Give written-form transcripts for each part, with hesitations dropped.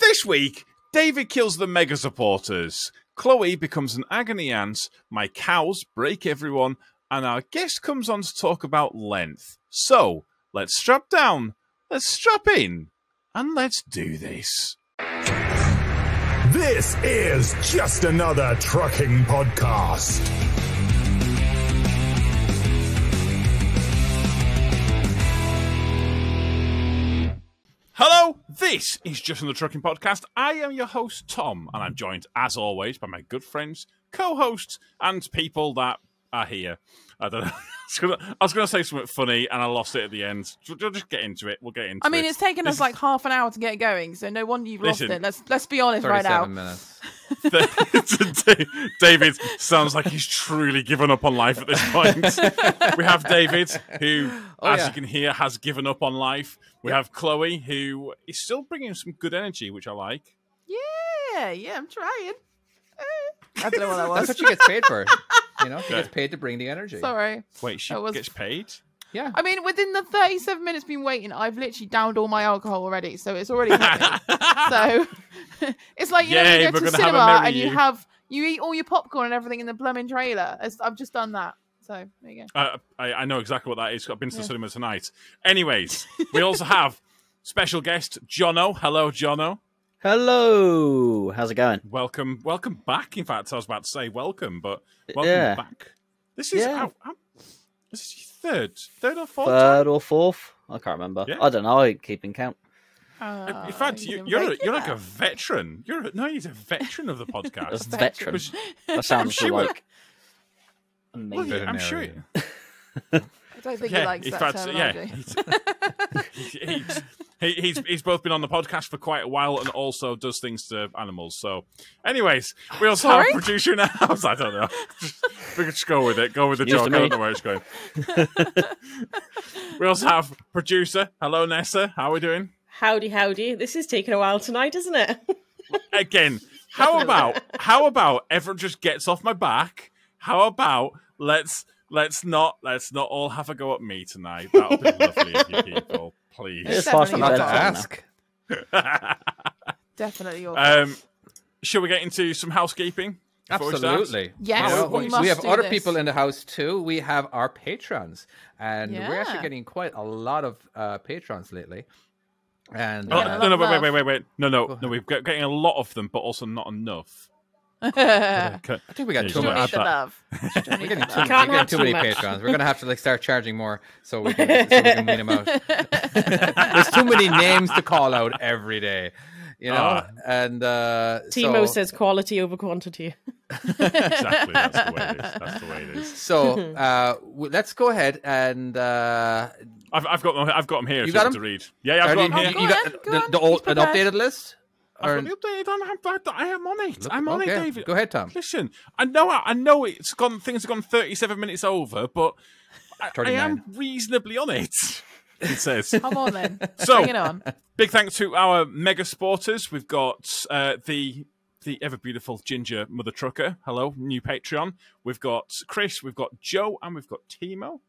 This week, David kills the mega supporters. Chloe becomes an agony aunt. My cows break everyone. And our guest comes on to talk about length. So, let's strap down, let's strap in, and let's do this. This is just another trucking podcast. Hello, this is Just Another Trucking Podcast. I am your host, Tom, and I'm joined, as always, by my good friends, co-hosts, and people that are here. I don't know. I was going to say something funny, and I lost it at the end. We'll just get into it. We'll get into it. I mean, it's taken us like half an hour to get going, so no wonder you've lost it. Let's be honest right now. 37 minutes. David sounds like he's truly given up on life at this point. We have David, who, as you can hear, has given up on life. We have Chloe, who is still bringing some good energy, which I like. Yeah, I'm trying. I don't know what that was. That's what she gets paid for. You know, she gets paid to bring the energy. Sorry. Wait, she gets paid? Yeah. I mean, within the 37 minutes been waiting, I've literally downed all my alcohol already, so it's already happening. So it's like, you know, when you go to the cinema and you eat all your popcorn and everything in the blooming trailer. I've just done that. So there you go. I know exactly what that is. I've been to the cinema tonight. Anyways, we also have special guest Jono. Hello, Jono. Hello. How's it going? Welcome back. In fact, I was about to say welcome, but welcome back. This is this is your third or fourth? Third or fourth? I can't remember. Yeah. I don't know. I keep in count. In fact, you're like a veteran. He's a veteran of the podcast. A veteran. That sounds like amazing. Well, I'm sure. I don't think he likes that terminology. He's both been on the podcast for quite a while and also does things to animals. So, anyways, we also have a producer in the house. I don't know. We can just go with it. Go with the joke. I don't know where it's going. We also have producer. Hello, Nessa. How are we doing? Howdy. This is taking a while tonight, isn't it? Again, how about everyone just gets off my back? How about let's not all have a go at me tonight. That'll be lovely of you people, please. It's fast enough to ask. Definitely. Shall we get into some housekeeping? Absolutely. Yes, we have other people in the house too. We have our patrons, and we're actually getting quite a lot of patrons lately. And wait. No, we're getting a lot of them, but also not enough. I think we got too much. We're getting too many patrons. We're gonna have to start charging more so we can weed them out. There's too many names to call out every day, you know. And Timo says quality over quantity. Exactly, that's the way it is. So let's go ahead and I've got them here. You got them to read? Yeah, I've got them here. You got an updated list. I've got the update. I am on it. I'm on it, David. Go ahead, Tom. Listen, I know it's gone. Things have gone 37 minutes over, but I am reasonably on it. It says. Come on then. So, bring it on. Big thanks to our mega supporters. We've got the ever beautiful Ginger Mother Trucker. Hello, new Patreon. We've got Chris. We've got Joe, and we've got Timo.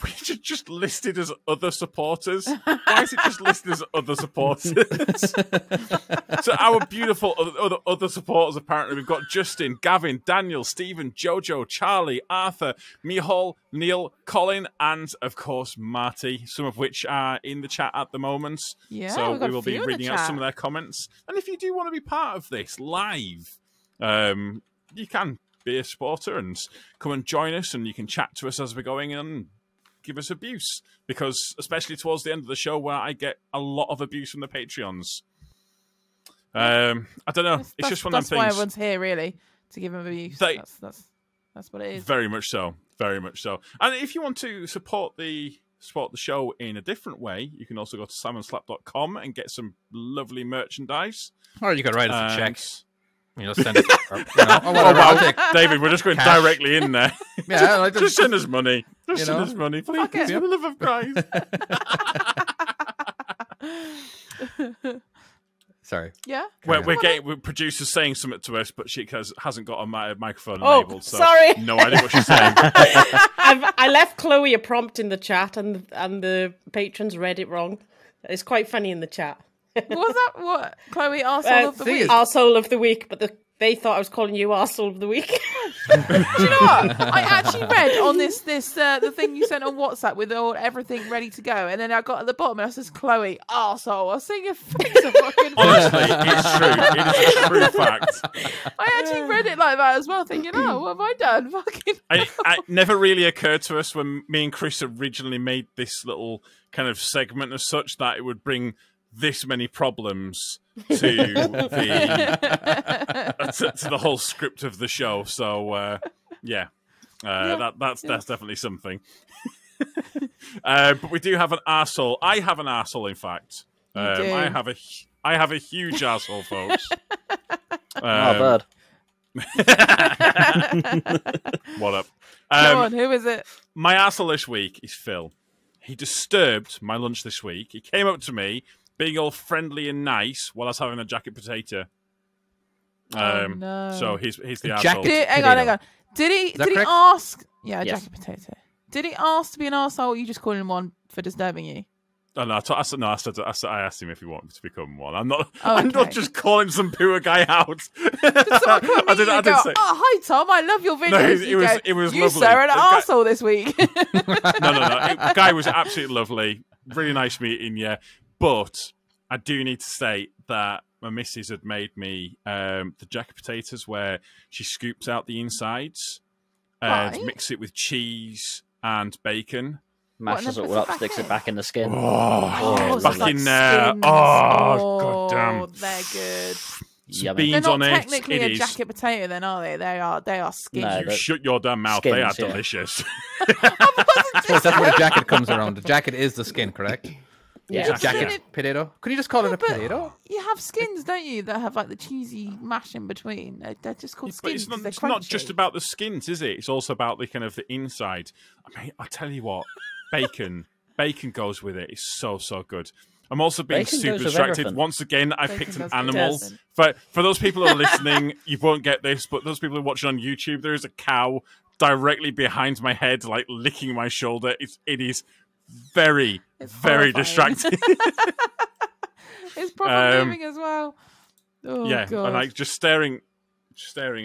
We just listed as other supporters. Why is it just listed as other supporters? So our beautiful other supporters, apparently, we've got Justin, Gavin, Daniel, Stephen, Jojo, Charlie, Arthur, Mihal, Neil, Colin, and, of course, Marty, some of which are in the chat at the moment. Yeah, so we will be reading out some of their comments. And if you do want to be part of this live, you can be a supporter and come and join us, and you can chat to us as we're going and give us abuse, because especially towards the end of the show where I get a lot of abuse from the Patreons. I don't know. It's just one of them things. That's why everyone's here, really, to give them abuse. That's what it is. Very much so. Very much so. And if you want to support the show in a different way, you can also go to simonslap.com and get some lovely merchandise. Or you can write us a check. Send it. David, we're just going directly in there. Yeah, just send us money. Just send us money, please. For the love of Christ. Sorry. Yeah. We're getting producers saying something to us, but she hasn't got a microphone enabled. So sorry. No idea what she's saying. I left Chloe a prompt in the chat, and the patrons read it wrong. It's quite funny in the chat. Was that what Chloe arsehole of the week? Arsehole of the week, but they thought I was calling you arsehole of the week. Do you know what? I actually read on this the thing you sent on WhatsApp with everything ready to go, and then I got at the bottom and I says Chloe arsehole. I was seeing your face of fucking. Honestly, it's true. It is a true fact. I actually read it like that as well, thinking, "Oh, what have I done?" Fucking. It never really occurred to us when me and Chris originally made this little kind of segment as such that it would bring this many problems to the whole script of the show. So that's definitely something. But we do have an arsehole. I have an arsehole, in fact. I have a huge arsehole, folks. Bad. What up? Go on, who is it? My arsehole this week is Phil. He disturbed my lunch this week. He came up to me, being all friendly and nice, while I was having a jacket potato. No. So he's the arsehole. Hang on. Did he ask? Yeah, Yes. jacket potato. Did he ask to be an arsehole, or you just calling him one for disturbing you? Oh, no, I asked him if he wanted to become one. I'm not okay. just calling some poor guy out. I did say, "Oh, hi Tom, I love your videos." No, it was you lovely. You sir, an arsehole this week. No. The guy was absolutely lovely. Really nice meeting you. But I do need to say that my missus had made me the jacket potatoes where she scoops out the insides and mix it with cheese and bacon. Mashes it all up, sticks it back in the skin. Back in there. God damn. They're good. Yummy. They're Beans not on it. technically a jacket potato, then, are they? They are skins. No, You shut your damn mouth. They are skins, yeah. delicious. That's where the jacket comes around. The jacket is the skin, correct? Yeah. Jacket potato. Could you just call it a but potato? You have skins, don't you, that have like the cheesy mash in between? They're just called But skins. it's not just about the skins, is it? It's also about the kind of the inside. I mean, I tell you what, bacon goes with it. It's so good. I'm also being Bacon super goes with distracted. everything. Once again, I Bacon picked an does go with animal. everything. For those people who are listening, you won't get this, but those people who are watching on YouTube, there is a cow directly behind my head, like licking my shoulder. It is very horrifying. distracting. It's probably moving as well. Oh, yeah, God. and like just staring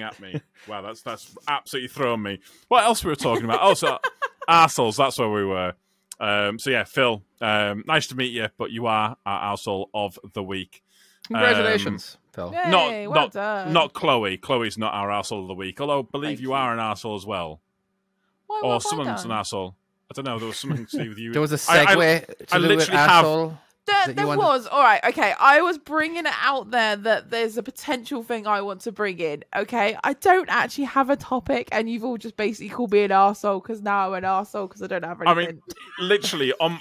at me. Wow, that's absolutely thrown me. What else we were talking about? Oh, so arseholes. That's where we were. So yeah, Phil, nice to meet you, but you are our arsehole of the week. Congratulations, Phil. Yay, well done. Not Chloe. Chloe's not our arsehole of the week. Although I believe Thank you you. are an arsehole as well. Why, Or what have I someone's an done? arsehole. I don't know. There was something to do with you. There was a I segue to do with literally have- asshole. There was. All right, okay. I was bringing it out there that there's a potential thing I want to bring in, okay? I don't actually have a topic, and you've all just basically called me an arsehole because now I'm an arsehole because I don't have anything. I mean, literally, on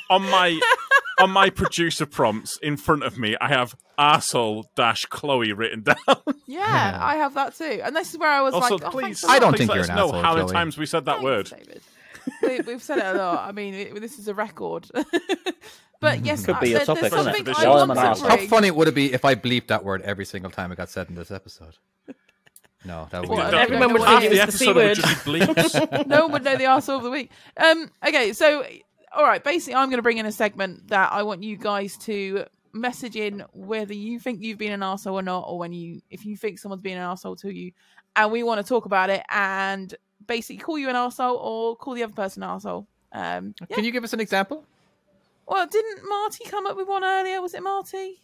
my producer prompts in front of me, I have arsehole-Chloe written down. yeah, I have that too. And this is where I was Also, like, oh, please, thanks a lot. I don't please think let you're us an know asshole, how many Chloe. times we said that Thanks, word. David. We've said it a lot. I mean, this is a record. But yes, Could be your topic, there's isn't something it? I Yeah, want I'm to an arsehole. How bring. funny would it be if I bleeped that word every single time it got said in this episode? No, that would be What, Don't- everyone would half think the it was the C episode would word. just be bleeps. No one would know the arsehole of the week. Okay, so all right, basically I'm going to bring in a segment that I want you guys to message in whether you think you've been an arsehole or not, or if you think someone's been an arsehole to you, and we want to talk about it and basically call you an arsehole or call the other person an arsehole. Yeah. Can you give us an example? Well, didn't Marty come up with one earlier? Was it Marty?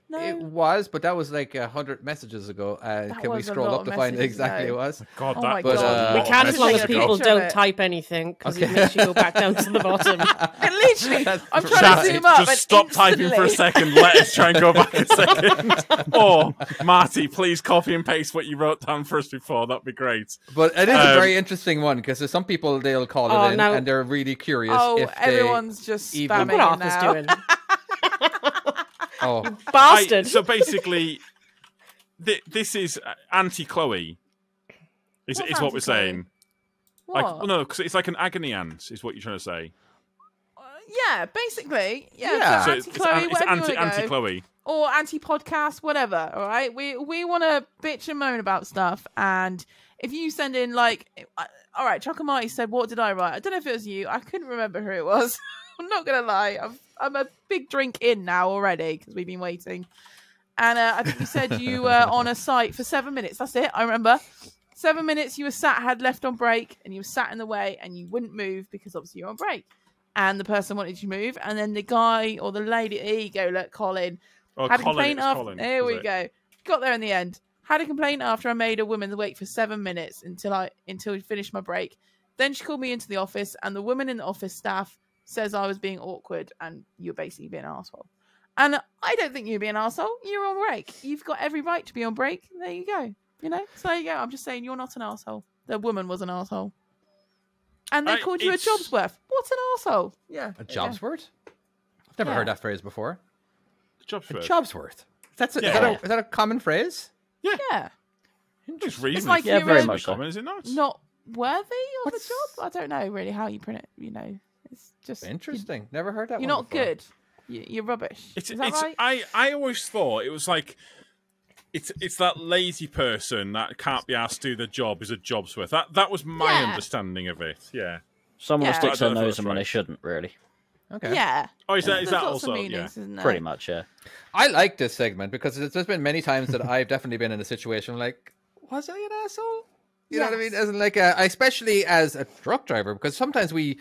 No. It was, but that was like 100 messages ago. Can we was a scroll lot up of to find messages exactly ago. it was? God, Oh my that. God. We can, as long as Take a people picture of don't it. type anything, because it makes you go back down to the bottom. And literally, I'm trying Chat, to zoom up. just and stop typing for a instantly- second. Let us try and go back a second. Or, Marty, please copy and paste what you wrote down for us before. That'd be great. But it is a very interesting one because there's some people they'll call Oh, it in no. and they're really curious. Oh, if everyone's just even- spamming What it Arthur's now. doing? Oh, Bastard. So basically, this is anti-Chloe. Is What's what we're anti-Chloe? saying. What? Like, well, no, because it's like an agony aunt, is what you're trying to say. Yeah, basically. Yeah, Yeah. so So anti-Chloe, it's whatever you wanna go. anti-Chloe. Or anti-podcast, whatever, all right? We want to bitch and moan about stuff, and if you send in, like... All right, Chuck and Marty said, what did I write? I don't know if it was you. I couldn't remember who it was. I'm not gonna lie. I'm a big drink in now already because we've been waiting. And I think you said you were on a site for 7 minutes. That's it. I remember 7 minutes. You were had left on break, and you were sat in the way, and you wouldn't move because obviously you're on break. And the person wanted you to move, and then the guy or the lady, here you go, look, Colin, had a complaint after. There we go. Got there in the end. Had a complaint after I made a woman wait for 7 minutes until we finished my break. Then she called me into the office, and the woman in the office staff says I was being awkward, and you're basically being an arsehole. And I don't think you're being an arsehole. You're on break. You've got every right to be on break. There you go. You know. So there you go. I'm just saying you're not an arsehole. The woman was an arsehole. And they called you a job's worth. What's an arsehole? Yeah. A job's worth? I've never heard that phrase before. Job's worth. A job's worth. Is that a common phrase? Yeah. It's reasonably. It's like very much common, is it not? Not worthy of a job? I don't know really how you print it. You know, it's just interesting. Never heard that. You're not before. Good. You're rubbish. Is that right? I always thought it was like it's that lazy person that can't be asked to do the job is a job's worth. That was my understanding of it. Yeah. Someone who sticks their nose in when they shouldn't, really. Okay. Yeah. Oh, is that also? Meanings, yeah. Pretty much, yeah. I like this segment because there's been many times that I've definitely been in a situation like, was I an asshole? You know what I mean? As in, like, especially as a truck driver, because sometimes we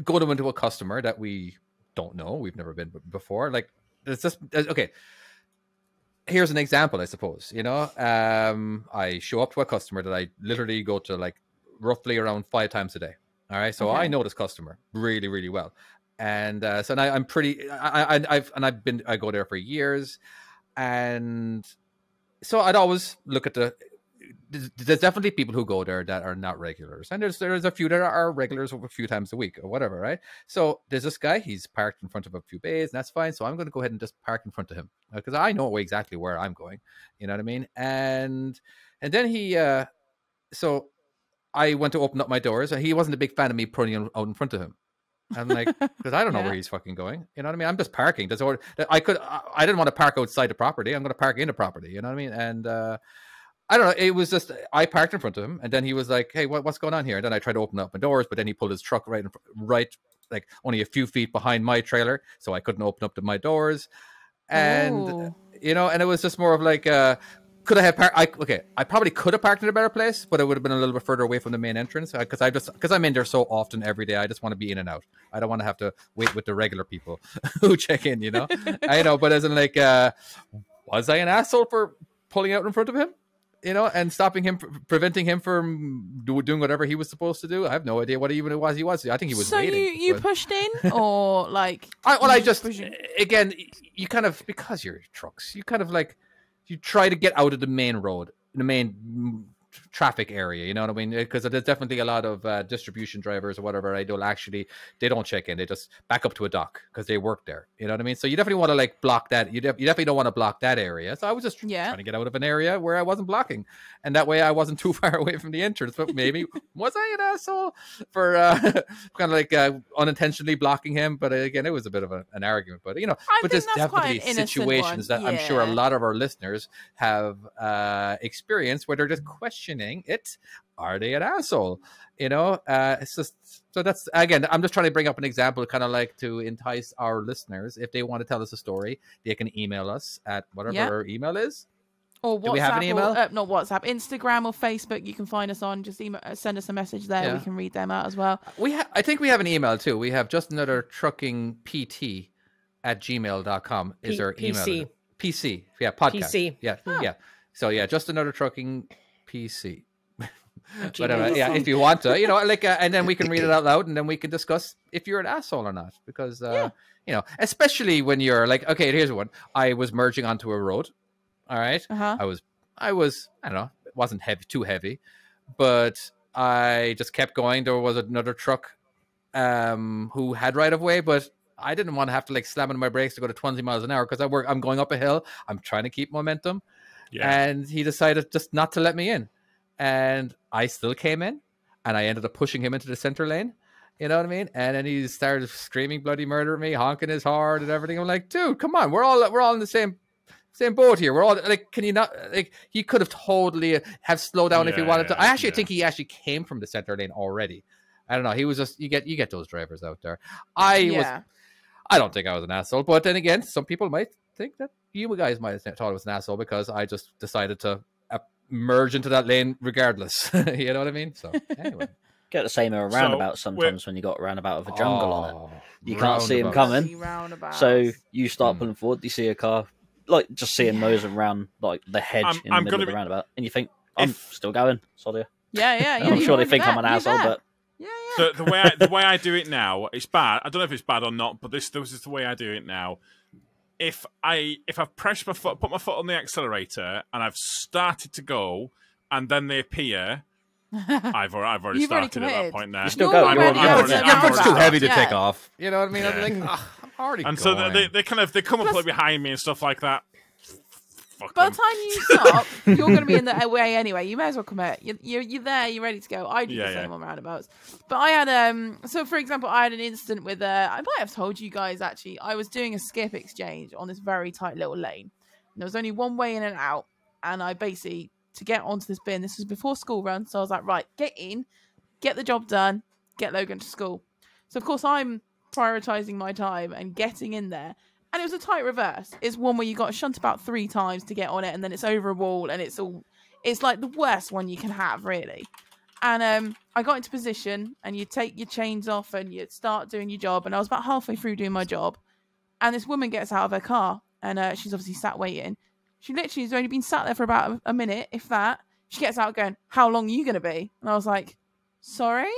go into a customer that we don't know, we've never been before. Like, it's just okay. Here's an example, I suppose. You know, I show up to a customer that I literally go to like roughly around 5 times a day. All right, so I know this customer really, really well, and so now I'm pretty. I go there for years, and so I'd always look at there's definitely people who go there that are not regulars, and there's a few that are regulars a few times a week or whatever, right? So there's this guy, he's parked in front of a few bays, and that's fine. So I'm going to go ahead and just park in front of him because I know exactly where I'm going. You know what I mean? And then he, so I went to open up my doors, and he wasn't a big fan of me putting him out in front of him. I'm like, because I don't know where he's fucking going. You know what I mean? I'm just parking. I didn't want to park outside the property. I'm going to park in the property. You know what I mean? And I don't know. It was just, I parked in front of him, and then he was like, hey, what's going on here? And then I tried to open up my doors, but then he pulled his truck right, like only a few feet behind my trailer. So I couldn't open up my doors. And, you know, and it was just more of like, could I have parked? I probably could have parked in a better place, but it would have been a little bit further away from the main entrance because I'm in there so often every day. I just want to be in and out. I don't want to have to wait with the regular people who check in, you know? I know, but as in like, was I an asshole for pulling out in front of him? You know, and stopping him, preventing him from doing whatever he was supposed to do. I have no idea what even it was he was. I think he was waiting. So you pushed in, or like? Again, you kind of, because you're trucks, you kind of like, you try to get out of the main road, the main traffic area, you know what I mean? Because there's definitely a lot of distribution drivers or whatever. They don't check in. They just back up to a dock because they work there. You know what I mean? So you definitely want to like block that. You definitely don't want to block that area. So I was just trying to get out of an area where I wasn't blocking. And that way I wasn't too far away from the entrance. But maybe, was I an asshole for kind of like unintentionally blocking him? But again, it was a bit of an argument. But, you know, but there's definitely situations that I'm sure a lot of our listeners have experienced where they're just questioning it. Are they an asshole? You know, it's just, so that's, again, I'm just trying to bring up an example kind of like to entice our listeners. If they want to tell us a story, they can email us at whatever our email is. Or WhatsApp, do we have an email? Not WhatsApp, Instagram or Facebook. You can find us on. Just send us a message there. Yeah. We can read them out as well. I think we have an email too. We have just another trucking PT at gmail.com is our email. PC. Yeah, podcast. PC. Yeah, yeah. So yeah, just another trucking PC. But yeah, if you want to, you know, like, and then we can read it out loud, and then we can discuss if you're an asshole or not. Because, you know, especially when you're like, okay, here's one. I was merging onto a road. All right. I was, I don't know, it wasn't too heavy, but I just kept going. There was another truck who had right of way, but I didn't want to have to like slam into my brakes to go to 20 miles an hour because I'm going up a hill. I'm trying to keep momentum. Yeah. And he decided just not to let me in. And I still came in, and I ended up pushing him into the center lane. You know what I mean? And then he started screaming bloody murder at me, honking his horn and everything. I'm like, dude, come on. We're all in the same boat here. We're all like, can you not, like, he could have totally have slowed down if he wanted to. I think he actually came from the center lane already. I don't know. He was just, you get those drivers out there. I don't think I was an asshole. But then again, some people might think that you guys might have thought I was an asshole because I just decided to merge into that lane regardless. You know what I mean? So anyway. Get the same a roundabout sometimes when you got a roundabout with a jungle on it. You can't see him coming. So you start pulling forward, you see a car, like just see him nosing around like the hedge in the middle of the roundabout, and you think, I'm still going, sorry. Yeah. I'm sure they think I'm an asshole, but the way I do it now, it's bad. I don't know if it's bad or not, but this is the way I do it now. If I've pressed my foot, put my foot on the accelerator, and I've started to go, and then they appear, I've already started at that point now. You're still going. Your foot's too heavy to take off. You know what I mean? I'm like, I'm already and going. So they come up like behind me and stuff like that. By the time you stop, you're going to be in the way anyway. You may as well commit. You're there. You're ready to go. I do the same on roundabouts. But I had so for example, I had an incident with I might have told you guys actually. I was doing a skip exchange on this very tight little lane. And there was only one way in and out, and I basically to get onto this bin. This was before school run, so I was like, right, get in, get the job done, get Logan to school. So of course I'm prioritizing my time and getting in there. And it was a tight reverse. It's one where you got to shunt about 3 times to get on it, and then it's over a wall, and it's like the worst one you can have, really. And I got into position, and you take your chains off, and you start doing your job. And I was about halfway through doing my job, and this woman gets out of her car, and she's obviously sat waiting. She literally has only been sat there for about a minute, if that. She gets out going, "How long are you going to be?" And I was like, "Sorry?"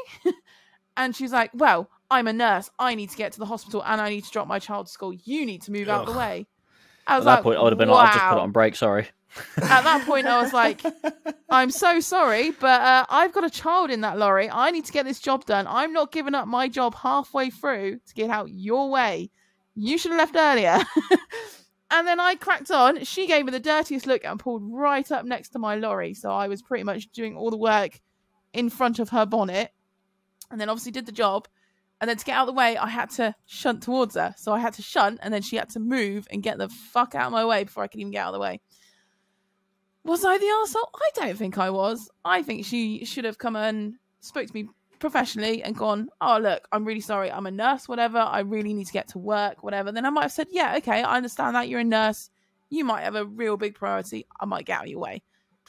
And she's like, "Well, I'm a nurse. I need to get to the hospital and I need to drop my child to school. You need to move out the way." I was at that point, I would have been like, I'll just put it on break, sorry. At that point, I was like, I'm so sorry, but I've got a child in that lorry. I need to get this job done. I'm not giving up my job halfway through to get out your way. You should have left earlier. And then I cracked on. She gave me the dirtiest look and pulled right up next to my lorry. So I was pretty much doing all the work in front of her bonnet. And then obviously did the job. And then to get out of the way, I had to shunt towards her. So I had to shunt, and then she had to move and get the fuck out of my way before I could even get out of the way. Was I the arsehole? I don't think I was. I think she should have come and spoke to me professionally and gone, "Oh, look, I'm really sorry. I'm a nurse, whatever. I really need to get to work, whatever." Then I might have said, "Yeah, okay, I understand that. You're a nurse. You might have a real big priority. I might get out of your way."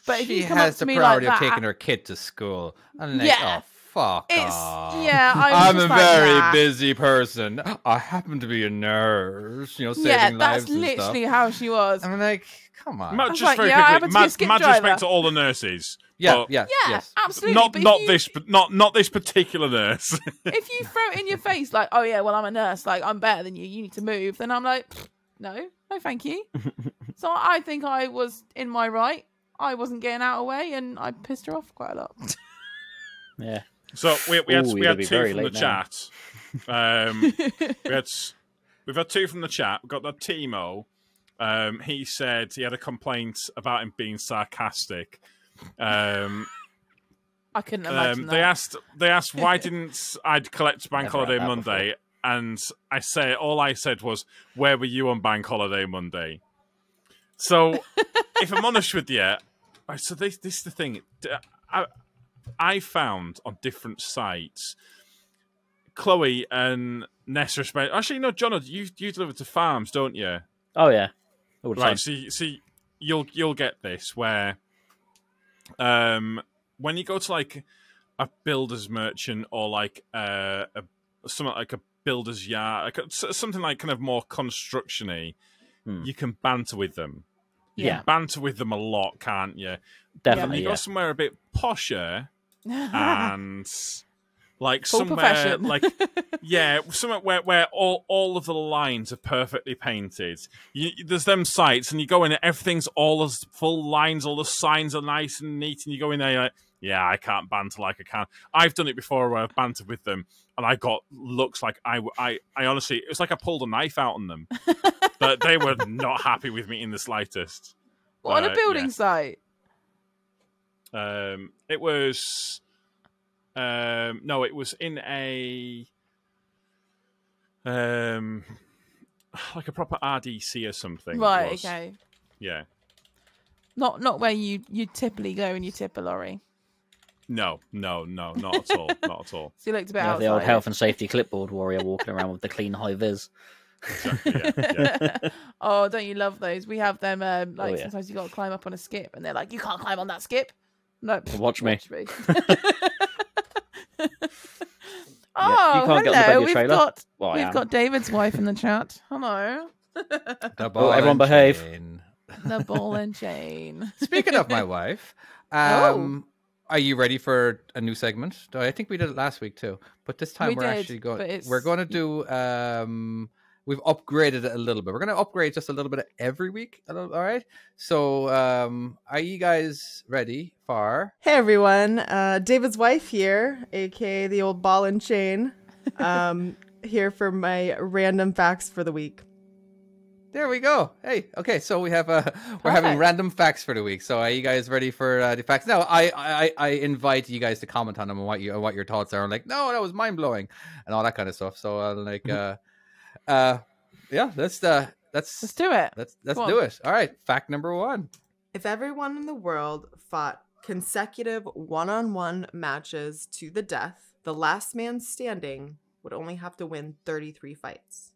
But if you come up to me like that... She has the priority of taking her kid to school. And like, yeah. Oh, fuck off. Yeah, I'm a very busy person. I happen to be a nurse, saving lives and stuff. Yeah, that's literally how she was. I'm like, come on. Mad respect to all the nurses. Yeah, yes. Absolutely. Not this particular nurse. If you throw it in your face like, "Oh yeah, well I'm a nurse, like I'm better than you, you need to move," then I'm like, no, thank you. So I think I was in my right. I wasn't getting out of the way, and I pissed her off quite a lot. Yeah. So we had 2 from the chat. We've had 2 from the chat. We've got the Timo. He said he had a complaint about him being sarcastic. I couldn't imagine that. They asked why didn't I collect Bank Holiday Monday, and all I said was, "Where were you on Bank Holiday Monday?" So if I'm honest with you, so this is the thing. I found on different sites, Chloe and Nessa. Actually, no, John, you deliver to farms, don't you? Oh yeah, all the right. time. See, you'll get this where, when you go to like a builder's merchant or like something like a builder's yard, like something like kind of more construction-y, you can banter with them. You can banter with them a lot, can't you? Definitely. When you go somewhere a bit posher and like full somewhere profession. like somewhere where all of the lines are perfectly painted. There's them sites, and you go in, everything's all as full lines, all the signs are nice and neat, and you go in there, you're like, yeah, I can't banter like I can. I've done it before where I've bantered with them, and I got looks like I honestly, it was like I pulled a knife out on them. But they were not happy with me in the slightest. On a building site? It was... no, it was in a... like a proper RDC or something. Right, okay. Yeah. Not where you typically go and you tip a lorry. No, not at all. Not at all. So you looked a bit outside. The old health and safety clipboard warrior walking around with the clean high vis. Exactly, yeah. Oh, don't you love those? We have them. Sometimes you got to climb up on a skip, and they're like, "You can't climb on that skip." No, watch me. Oh, hello. We've got David's wife in the chat. Hello. Everyone behave. The ball and chain. Speaking of my wife, are you ready for a new segment? I think we did it last week too, but this time we're going to do. We've upgraded it a little bit. We're going to upgrade just a little bit every week. All right. So, are you guys ready for? Hey everyone, David's wife here, aka the old ball and chain. Here for my random facts for the week. There we go. Hey, okay. So we have we're having random facts for the week. So are you guys ready for the facts? Now, I invite you guys to comment on them and what your thoughts are. I'm like, no, that was mind blowing, and all that kind of stuff. So I'm like, yeah, let's do it. Let's do it. All right. Fact number 1. If everyone in the world fought consecutive one-on-one matches to the death, the last man standing would only have to win 33 fights.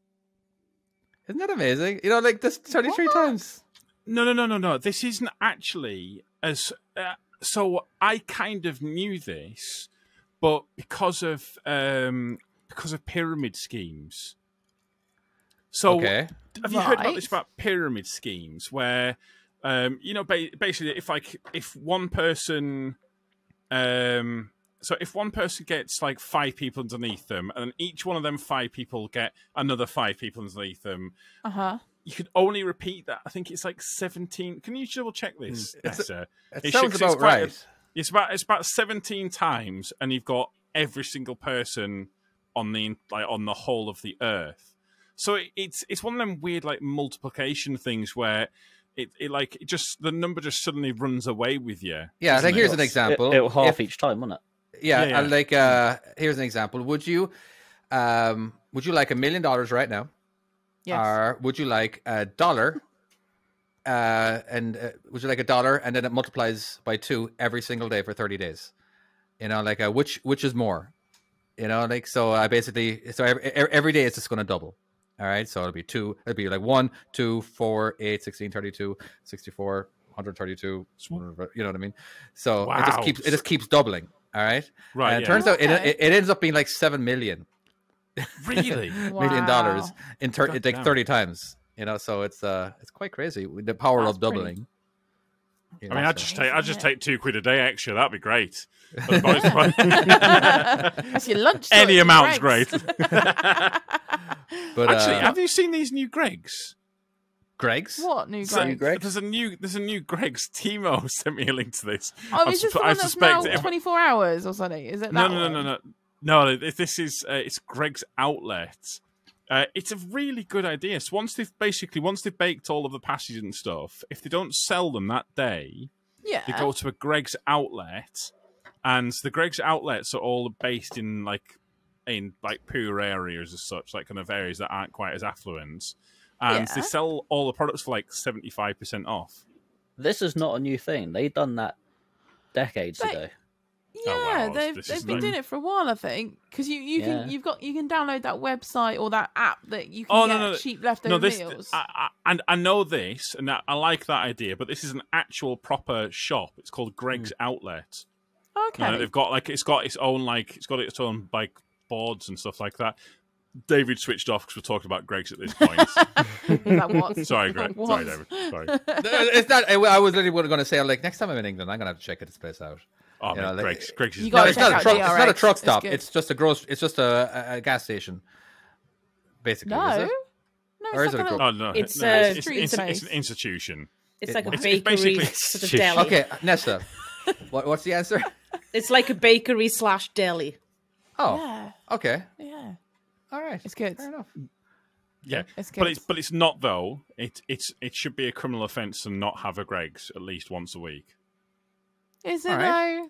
Isn't that amazing? You know, like this 33 times. No. This isn't actually as. So I kind of knew this, but because of pyramid schemes. So have you heard about this about pyramid schemes where, basically if one person, so if one person gets like 5 people underneath them, and then each one of them 5 people get another 5 people underneath them, you could only repeat that. I think it's like 17. Can you double check this? It sounds about right. It's about 17 times, and you've got every single person on the whole of the earth. So it's one of them weird like multiplication things where it just the number just suddenly runs away with you. Yeah, like here's an example. It'll half each time, wouldn't it? Yeah. Like here's an example. Would you like $1 million right now? Yes. Or would you like $1? Would you like $1 and then it multiplies by 2 every single day for 30 days? You know, like which is more? You know, like so every day it's just going to double. All right, so it'll be 2. It'll be like 1, 2, 4, 8, 16, 32, 64, 132. You know what I mean? So it just keeps doubling. All right. Right. And it turns out it ends up being like $7 million. Really? $1 million in 30 times. You know, so it's quite crazy. The power of doubling. You know, I mean, I'd just take £2 a day extra. That'd be great. That's your lunch. Any amount's great. But actually, have you seen these new Gregs? Gregs? What new Gregs? There's a new Gregs. Timo sent me a link to this. Oh, is this the one that's now 24 hours or something? Is it that No. This is it's Greg's Outlet. It's a really good idea. So once they've baked all of the pasties and stuff, if they don't sell them that day, they go to a Greg's Outlet, and the Greg's Outlets are all based in poor areas as such, like kind of areas that aren't quite as affluent, and they sell all the products for like 75% off. This is not a new thing. They done that decades ago. Yeah, they've been doing it for a while, I think, because you can download that website or that app that you can get cheap leftover meals. I know this, and I like that idea, but this is an actual proper shop. It's called Greg's Outlet. Okay, they've got its its own boards and stuff like that. David switched off because we're talking about Greg's at this point. Sorry, Greg. What? Sorry, David. Sorry. It's not. I was literally going to say, like, next time I'm in England, I'm going to have to check this place out. Oh, man, Greg's is it's not a truck stop. It's just a gas station, basically. No, is it? Or is it it's an institution. It's like a bakery sort of deli. Okay, Nessa, what's the answer? It's like a bakery / deli. Oh, yeah. Okay. Yeah. All right. It's good. Fair enough. Yeah, it's good. But it's not though. It should be a criminal offence to not have a Greg's at least once a week. Is it though?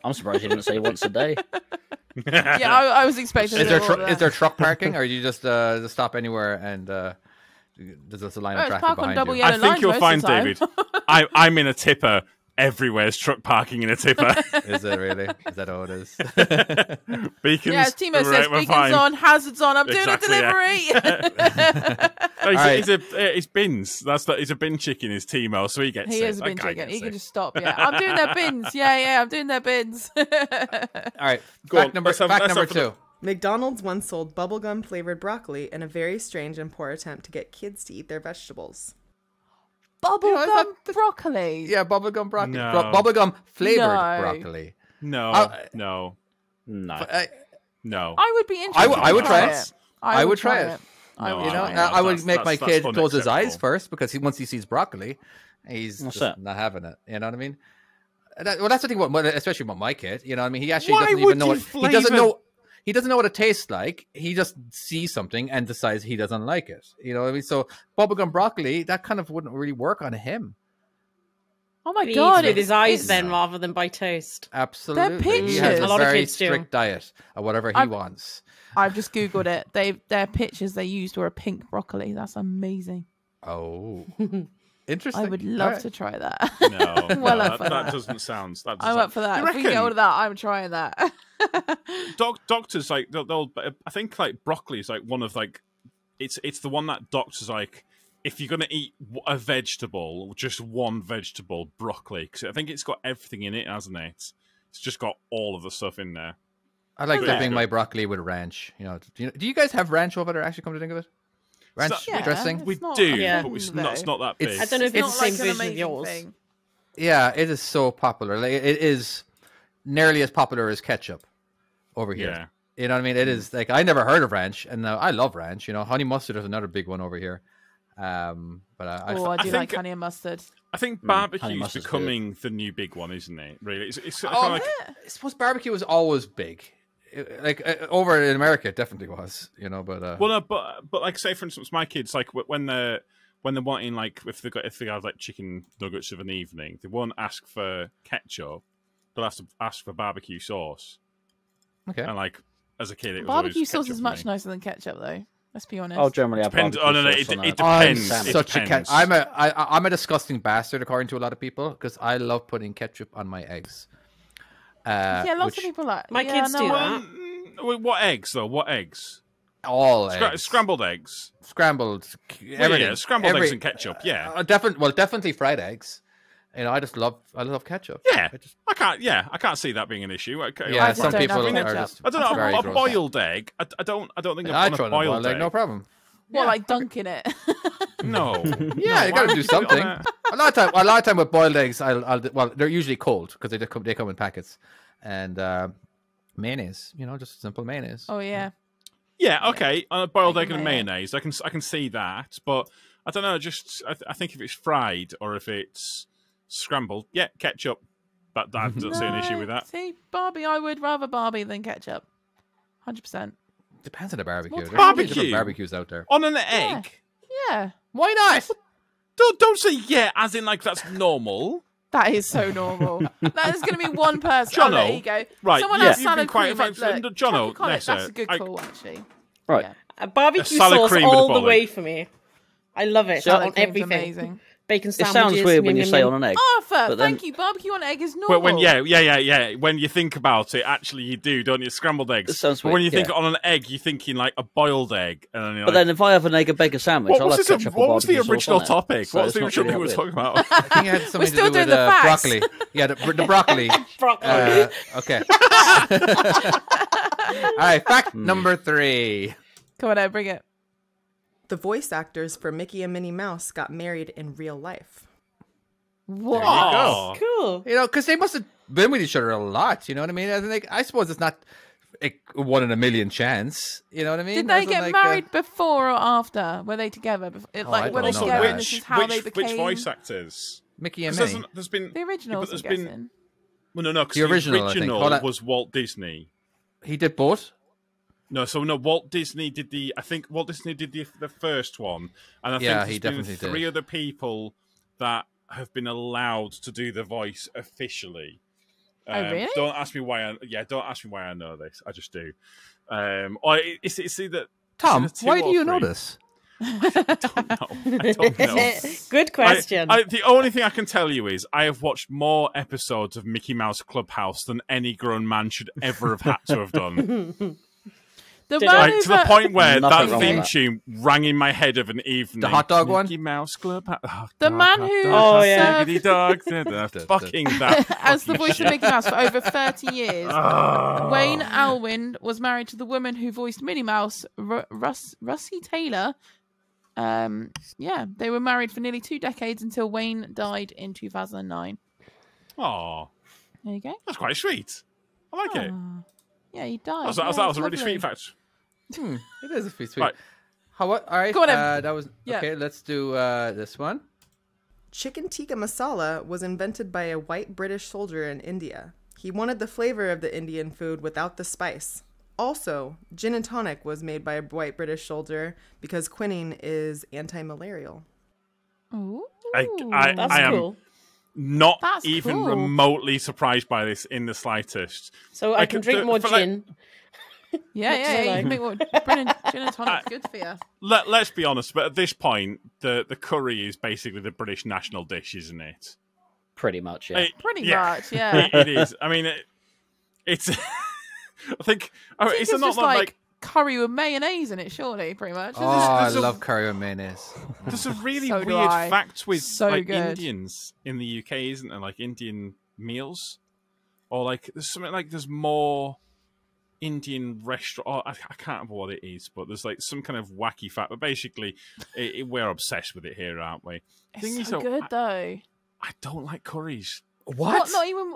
I'm surprised you didn't say once a day. Yeah, I was expecting. Is there truck parking, or you just stop anywhere and there's a line of traffic park behind on double you? yellow I think you'll find, David. I'm in a tipper everywhere's truck parking in a tipper. Is it really? Is that all it is? Beacons. Yeah, Timo says beacons on, hazards on. I'm doing a delivery. It's bins. He's a bin chicken. Is Timo, so he gets. He is a bin chicken. He can just stop. Yeah, I'm doing their bins. Yeah, I'm doing their bins. All right, fact number 2. McDonald's once sold bubblegum flavored broccoli in a very strange and poor attempt to get kids to eat their vegetables. Bubblegum broccoli. Yeah, bubblegum broccoli. No. Bubblegum flavored broccoli. No. No. I would be interested. I would try it. I would try it. I would make my kid close his eyes first because once he sees broccoli, he's just not having it. You know what I mean? That's the thing. Especially with my kid. You know what I mean? He actually doesn't even know. He doesn't know. He doesn't know what it tastes like. He just sees something and decides he doesn't like it. You know what I mean? So bubblegum broccoli, that kind of wouldn't really work on him. Oh my God. With his eyes then rather than by toast. Absolutely. He has a very strict diet of whatever he wants. I've just Googled it. Their pictures they used were a pink broccoli. That's amazing. Oh. Interesting. I would love to try that. No, that doesn't sound. I'm up for that. If we get all of that, I'm trying that. Doctors like they'll. I think like broccoli is like one of like, it's the one that doctors like. If you're gonna eat a vegetable, just one vegetable, broccoli, because I think it's got everything in it, hasn't it? It's just got all of the stuff in there. I like dipping my broccoli with ranch. You know, do you guys have ranch over there? Actually, come to think of it. Ranch dressing? We do, but it's not that big. I don't know if it's the same like version of yours. Yeah, it is so popular. Like, it is nearly as popular as ketchup over here. Yeah. You know what I mean? It is like I never heard of ranch, and I love ranch. You know, honey mustard is another big one over here. I do like honey and mustard. I think barbecue is becoming the new big one, isn't it? Really, it's I suppose barbecue was always big. Over in America, it definitely was, you know. But but like, say for instance, my kids like when they're wanting like if they have like chicken nuggets of an evening, they won't ask for ketchup. They'll have to ask for barbecue sauce. Okay. And like as a kid, it was barbecue sauce is much nicer than ketchup, though. Let's be honest. I'll generally have barbecue it depends. I'm a disgusting bastard according to a lot of people because I love putting ketchup on my eggs. Lots of people like my kids do that. What eggs though? What eggs? All eggs. Scrambled eggs. Scrambled. Everything. Yeah, scrambled eggs and ketchup. Yeah. Definitely fried eggs. You know, I love ketchup. Yeah, I can't see that being an issue. Some people are just. I don't know. A boiled egg. I don't think I've done a boiled egg. No problem. What, like dunking it? No. Yeah, you got to do something. A lot of time with boiled eggs, they're usually cold because they come in packets, and mayonnaise. You know, just simple mayonnaise. Oh yeah. Yeah. Okay. On a boiled egg and mayonnaise, I can see that, but I don't know. Just I think if it's fried or if it's scrambled, ketchup. But I don't see an issue with that. See, Barbie, I would rather Barbie than ketchup. 100%. Depends on the barbecue. There's barbecue barbecues out there. On an egg? Yeah. Why not? Don't say as in like that's normal. That is so normal. That is going to be one person. Jono, there you go. Right. Someone has salad cream. Jono, that's a good call, actually. Right. Yeah. Barbecue sauce all the way for me. I love it on everything. Amazing. Bacon sandwiches. It sounds weird when you say on an egg. Arthur, thank you. Barbecue on egg is normal. But when you think about it, actually you do, don't you? Scrambled eggs. It sounds weird. But when you think on an egg, you're thinking like a boiled egg. And then if I have an egg and bacon sandwich, I'll have ketchup What was the sauce original on topic? So what was the original thing we were talking about? I think it had something to do with broccoli. Yeah, the broccoli. Okay. All right, fact number 3. Come on, bring it. The voice actors for Mickey and Minnie Mouse got married in real life. Whoa. There you go. Cool. You know, because they must have been with each other a lot. You know what I mean? I suppose it's not a 1 in a million chance. You know what I mean? Did they get married before or after? Were they together? Were they together? And this is how they became. Which voice actors? Mickey and Minnie. There's been the originals. I'm guessing. Well, no, because the original was Walt Disney. He did both. No, Walt Disney did the. I think Walt Disney did the first one, and I think he definitely did. 3 other people that have been allowed to do the voice officially. Oh, really? Don't ask me why. Don't ask me why I know this. I just do. It's either Tom. Why do you know this? I don't know. Good question. The only thing I can tell you is I have watched more episodes of Mickey Mouse Clubhouse than any grown man should ever have had to have done. To the point where that theme tune rang in my head of an evening. The hot dog one? Mickey Mouse Clubhouse. Oh, the man who dog, fucking that. As the voice of Mickey Mouse for over 30 years, Wayne Alwyn was married to the woman who voiced Minnie Mouse, Russie Taylor. They were married for nearly 2 decades until Wayne died in 2009. Oh, there you go. That's quite sweet. I like it. Yeah, he died. That was a really sweet fact. It is a sweet. Right. All right. Go on, that was okay. Let's do this one. Chicken tikka masala was invented by a white British soldier in India. He wanted the flavor of the Indian food without the spice. Also, gin and tonic was made by a white British soldier because quinine is anti-malarial. Ooh, that's cool. Not even remotely surprised by this in the slightest. So I can drink more gin. Yeah, you can make more gin and tonic. Good for you. Let's be honest, but at this point, the curry is basically the British national dish, isn't it? Pretty much, yeah. Pretty much, yeah. It is. I mean, it's. I think it's not like curry with mayonnaise in it, surely, pretty much. I love curry with mayonnaise. There's a really weird fact with good. Indians in the UK, isn't there? Like Indian meals, or like there's something like there's more Indian restaurant. Oh, I can't remember what it is, but there's like some kind of wacky fact. But basically, we're obsessed with it here, aren't we? It's so good, though. I don't like curries. What? Not even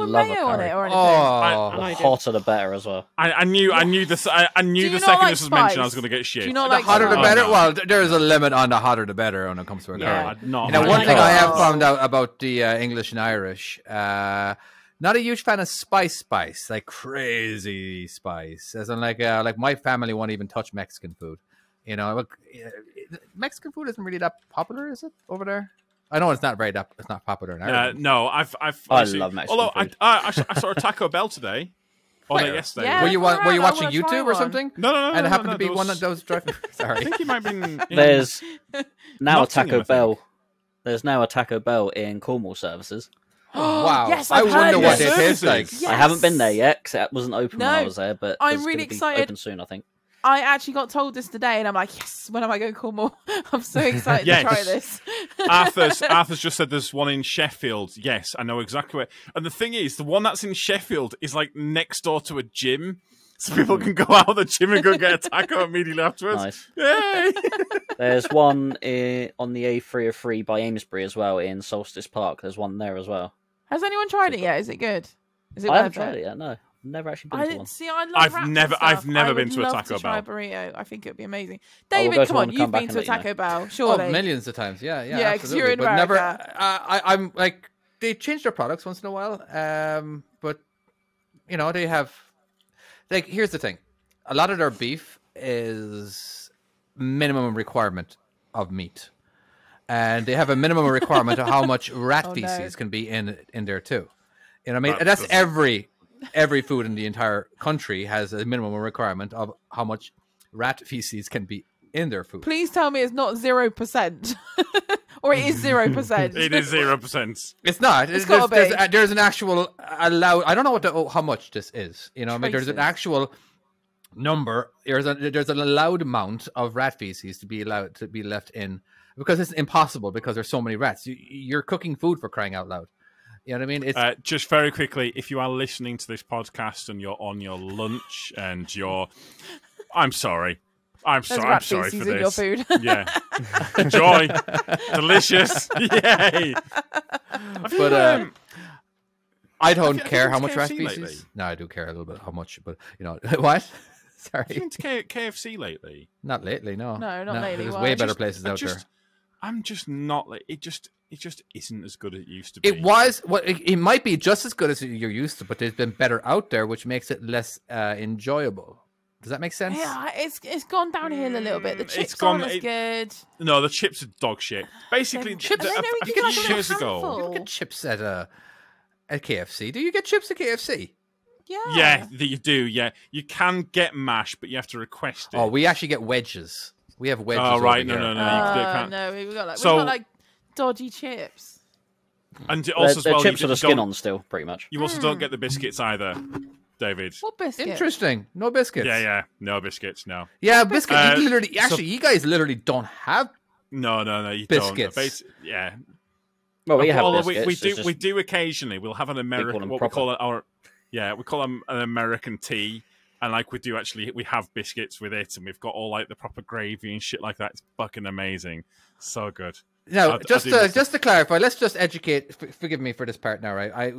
mayo on it or anything. The hotter the better as well. I knew the second this was mentioned, I was going to get shit. Do you not the like hotter the spice? better? Well, there's a limit on the hotter the better when it comes to a curry. One thing I have found out about the English and Irish, not a huge fan of spice, like crazy spice. As in, like my family won't even touch Mexican food. You know, Mexican food isn't really that popular, is it, over there? I know it's not popular in Ireland. No, I love Mexican although food. I saw a Taco Bell today. Or yesterday. Yeah, were you watching YouTube or something? No. And it happened to be one of those driving. Sorry. I think he might have been. There's now a Nottingham, Taco Bell. There's now a Taco Bell in Cornwall services. Wow. Yes, I wonder what it Yes. tastes like. Yes. I haven't been there yet because it wasn't open when No. I was there, but I'm it's really gonna be excited. Open soon, I think. I actually got told this today, and I'm like, yes, when am I going to Cornwall? I'm so excited to try this. Arthur's just said there's one in Sheffield. Yes, I know exactly where. And the thing is, the one that's in Sheffield is like next door to a gym. So people can go out of the gym and go get a taco immediately afterwards. Nice. Yay! There's one on the A303 by Amesbury as well in Solstice Park. There's one there as well. Has anyone tried it yet? Is it good? Is it I haven't worth tried it yet, no. Never actually been to one. See, I love I've wraps and never stuff. been to a I would love Taco to try Bell. a burrito. I think it would be amazing. I will David, go to come one on, and you've come back been and to a let you know. Taco Bell, surely? Oh, millions of times. Yeah, Yeah, 'cause you're in but never. America. I'm like, they change their products once in a while. But you know, they have. Like, here's the thing: a lot of their beef is minimum requirement of meat, and they have a minimum requirement of how much rat feces can be in there too. You know what I mean? And that's every food in the entire country has a minimum requirement of how much rat feces can be in their food. Please tell me it's not 0%. Or it is 0%. It is 0%. It's not. There's an actual allowed. I don't know how much this is. You know, I mean, there's an actual number. There's an allowed amount of rat feces to be allowed to be left in, because it's impossible because there's so many rats. You're cooking food, for crying out loud. You know what I mean? It's... just very quickly, if you are listening to this podcast and you're on your lunch and I'm sorry. I'm sorry for this. In your food. Yeah. Enjoy. Delicious. Yay. But I don't care how much KFC rat feces. lately? No, I do care a little bit how much, but you know what? Sorry. Have you been to KFC lately? Not lately, no. No, not lately. There's Why? way better places out there. I'm just not like it. Just isn't as good as it used to be. It was. Well, it might be just as good as you're used to, but there's been better out there, which makes it less enjoyable. Does that make sense? Yeah, it's gone downhill a little bit. The chips aren't as good. No, the chips are dog shit. Basically, chips. A few years ago, You don't get chips at KFC. Do you get chips at KFC? Yeah, you do. Yeah, you can get mash, but you have to request it. Oh, we actually get wedges. We have wedges. Oh right, over no. No, we've got like dodgy chips. And also, the chips with the skin on still, pretty much. You also don't get the biscuits either, David. What biscuits? Interesting. No biscuits. Yeah. No biscuits. No. Yeah, biscuits. You guys literally don't have. No. You biscuits. Don't. Yeah. Well, we have biscuits. We do occasionally. We'll have an American. We call them an American tea. And like we do actually, we have biscuits with it, and we've got all like the proper gravy and shit like that. It's fucking amazing, so good. Now, just to clarify, let's just educate. Forgive me for this part now, right?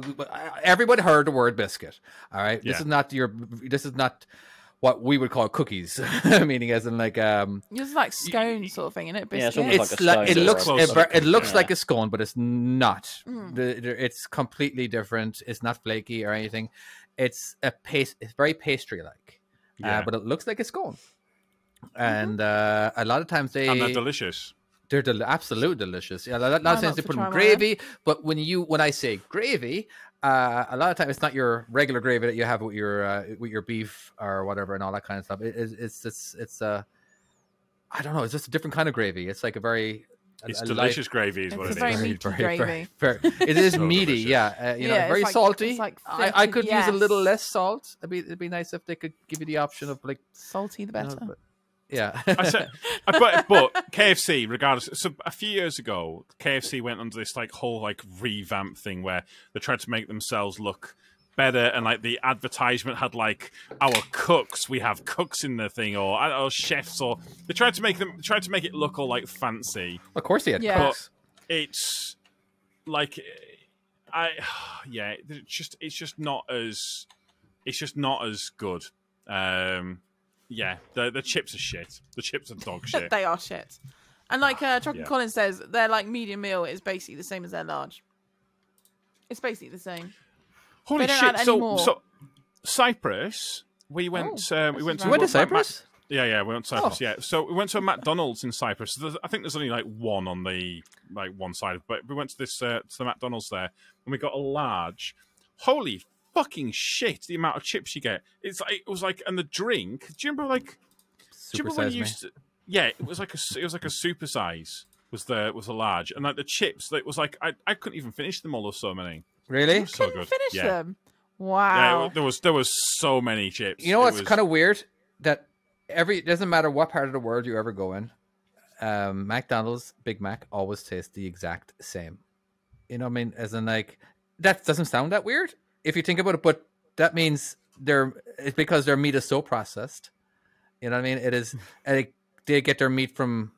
Everybody heard the word biscuit. All right, yeah. This is not what we would call cookies, meaning as in like it's like scone sort of thing, isn't it? Biscuit. Yeah, it looks like a scone, but it's not. It's completely different. It's not flaky or anything. It's It's very pastry-like, but it looks like a scone. And a lot of times and they're delicious. They're absolutely delicious. Yeah, a lot of times they put in gravy, but when I say gravy, a lot of times it's not your regular gravy that you have with your beef or whatever and all that kind of stuff. It's I don't know. It's just a different kind of gravy. It's like it's delicious gravy is what it is. Very meaty gravy. It is meaty, delicious. Very salty. Like I could use a little less salt. It'd be nice if they could give you the option of like salty the better. Yeah. but KFC, regardless. So a few years ago, KFC went under this like whole like revamp thing where they tried to make themselves look better, and like the advertisement had like our cooks. We have cooks in the thing, or chefs, or they tried to make it look all like fancy. Of course, they had cooks. But it's like, it's just not as good. The chips are shit. The chips are dog shit. They are shit. And like Chuck and Collins says, their like medium meal is basically the same as their large. It's basically the same. Holy shit! So Cyprus, we went. We went to Cyprus. Yeah, we went to Cyprus. Yeah, so we went to a McDonald's in Cyprus. I think there's only like one on the one side, but we went to this to the McDonald's there, and we got a large. Holy fucking shit! The amount of chips you get. It was like, and the drink. Do you remember like? Do you remember when you used to? Yeah, it was like a super size. Was the large, and like the chips. It was like I couldn't even finish them all. There's so many. Really? So couldn't finish them. Wow. Yeah, there was so many chips. You know what's kind of weird? That it doesn't matter what part of the world you ever go in, McDonald's Big Mac always tastes the exact same. You know what I mean? As in like that doesn't sound that weird if you think about it, but that means it's because their meat is so processed. You know what I mean? It is they get their meat from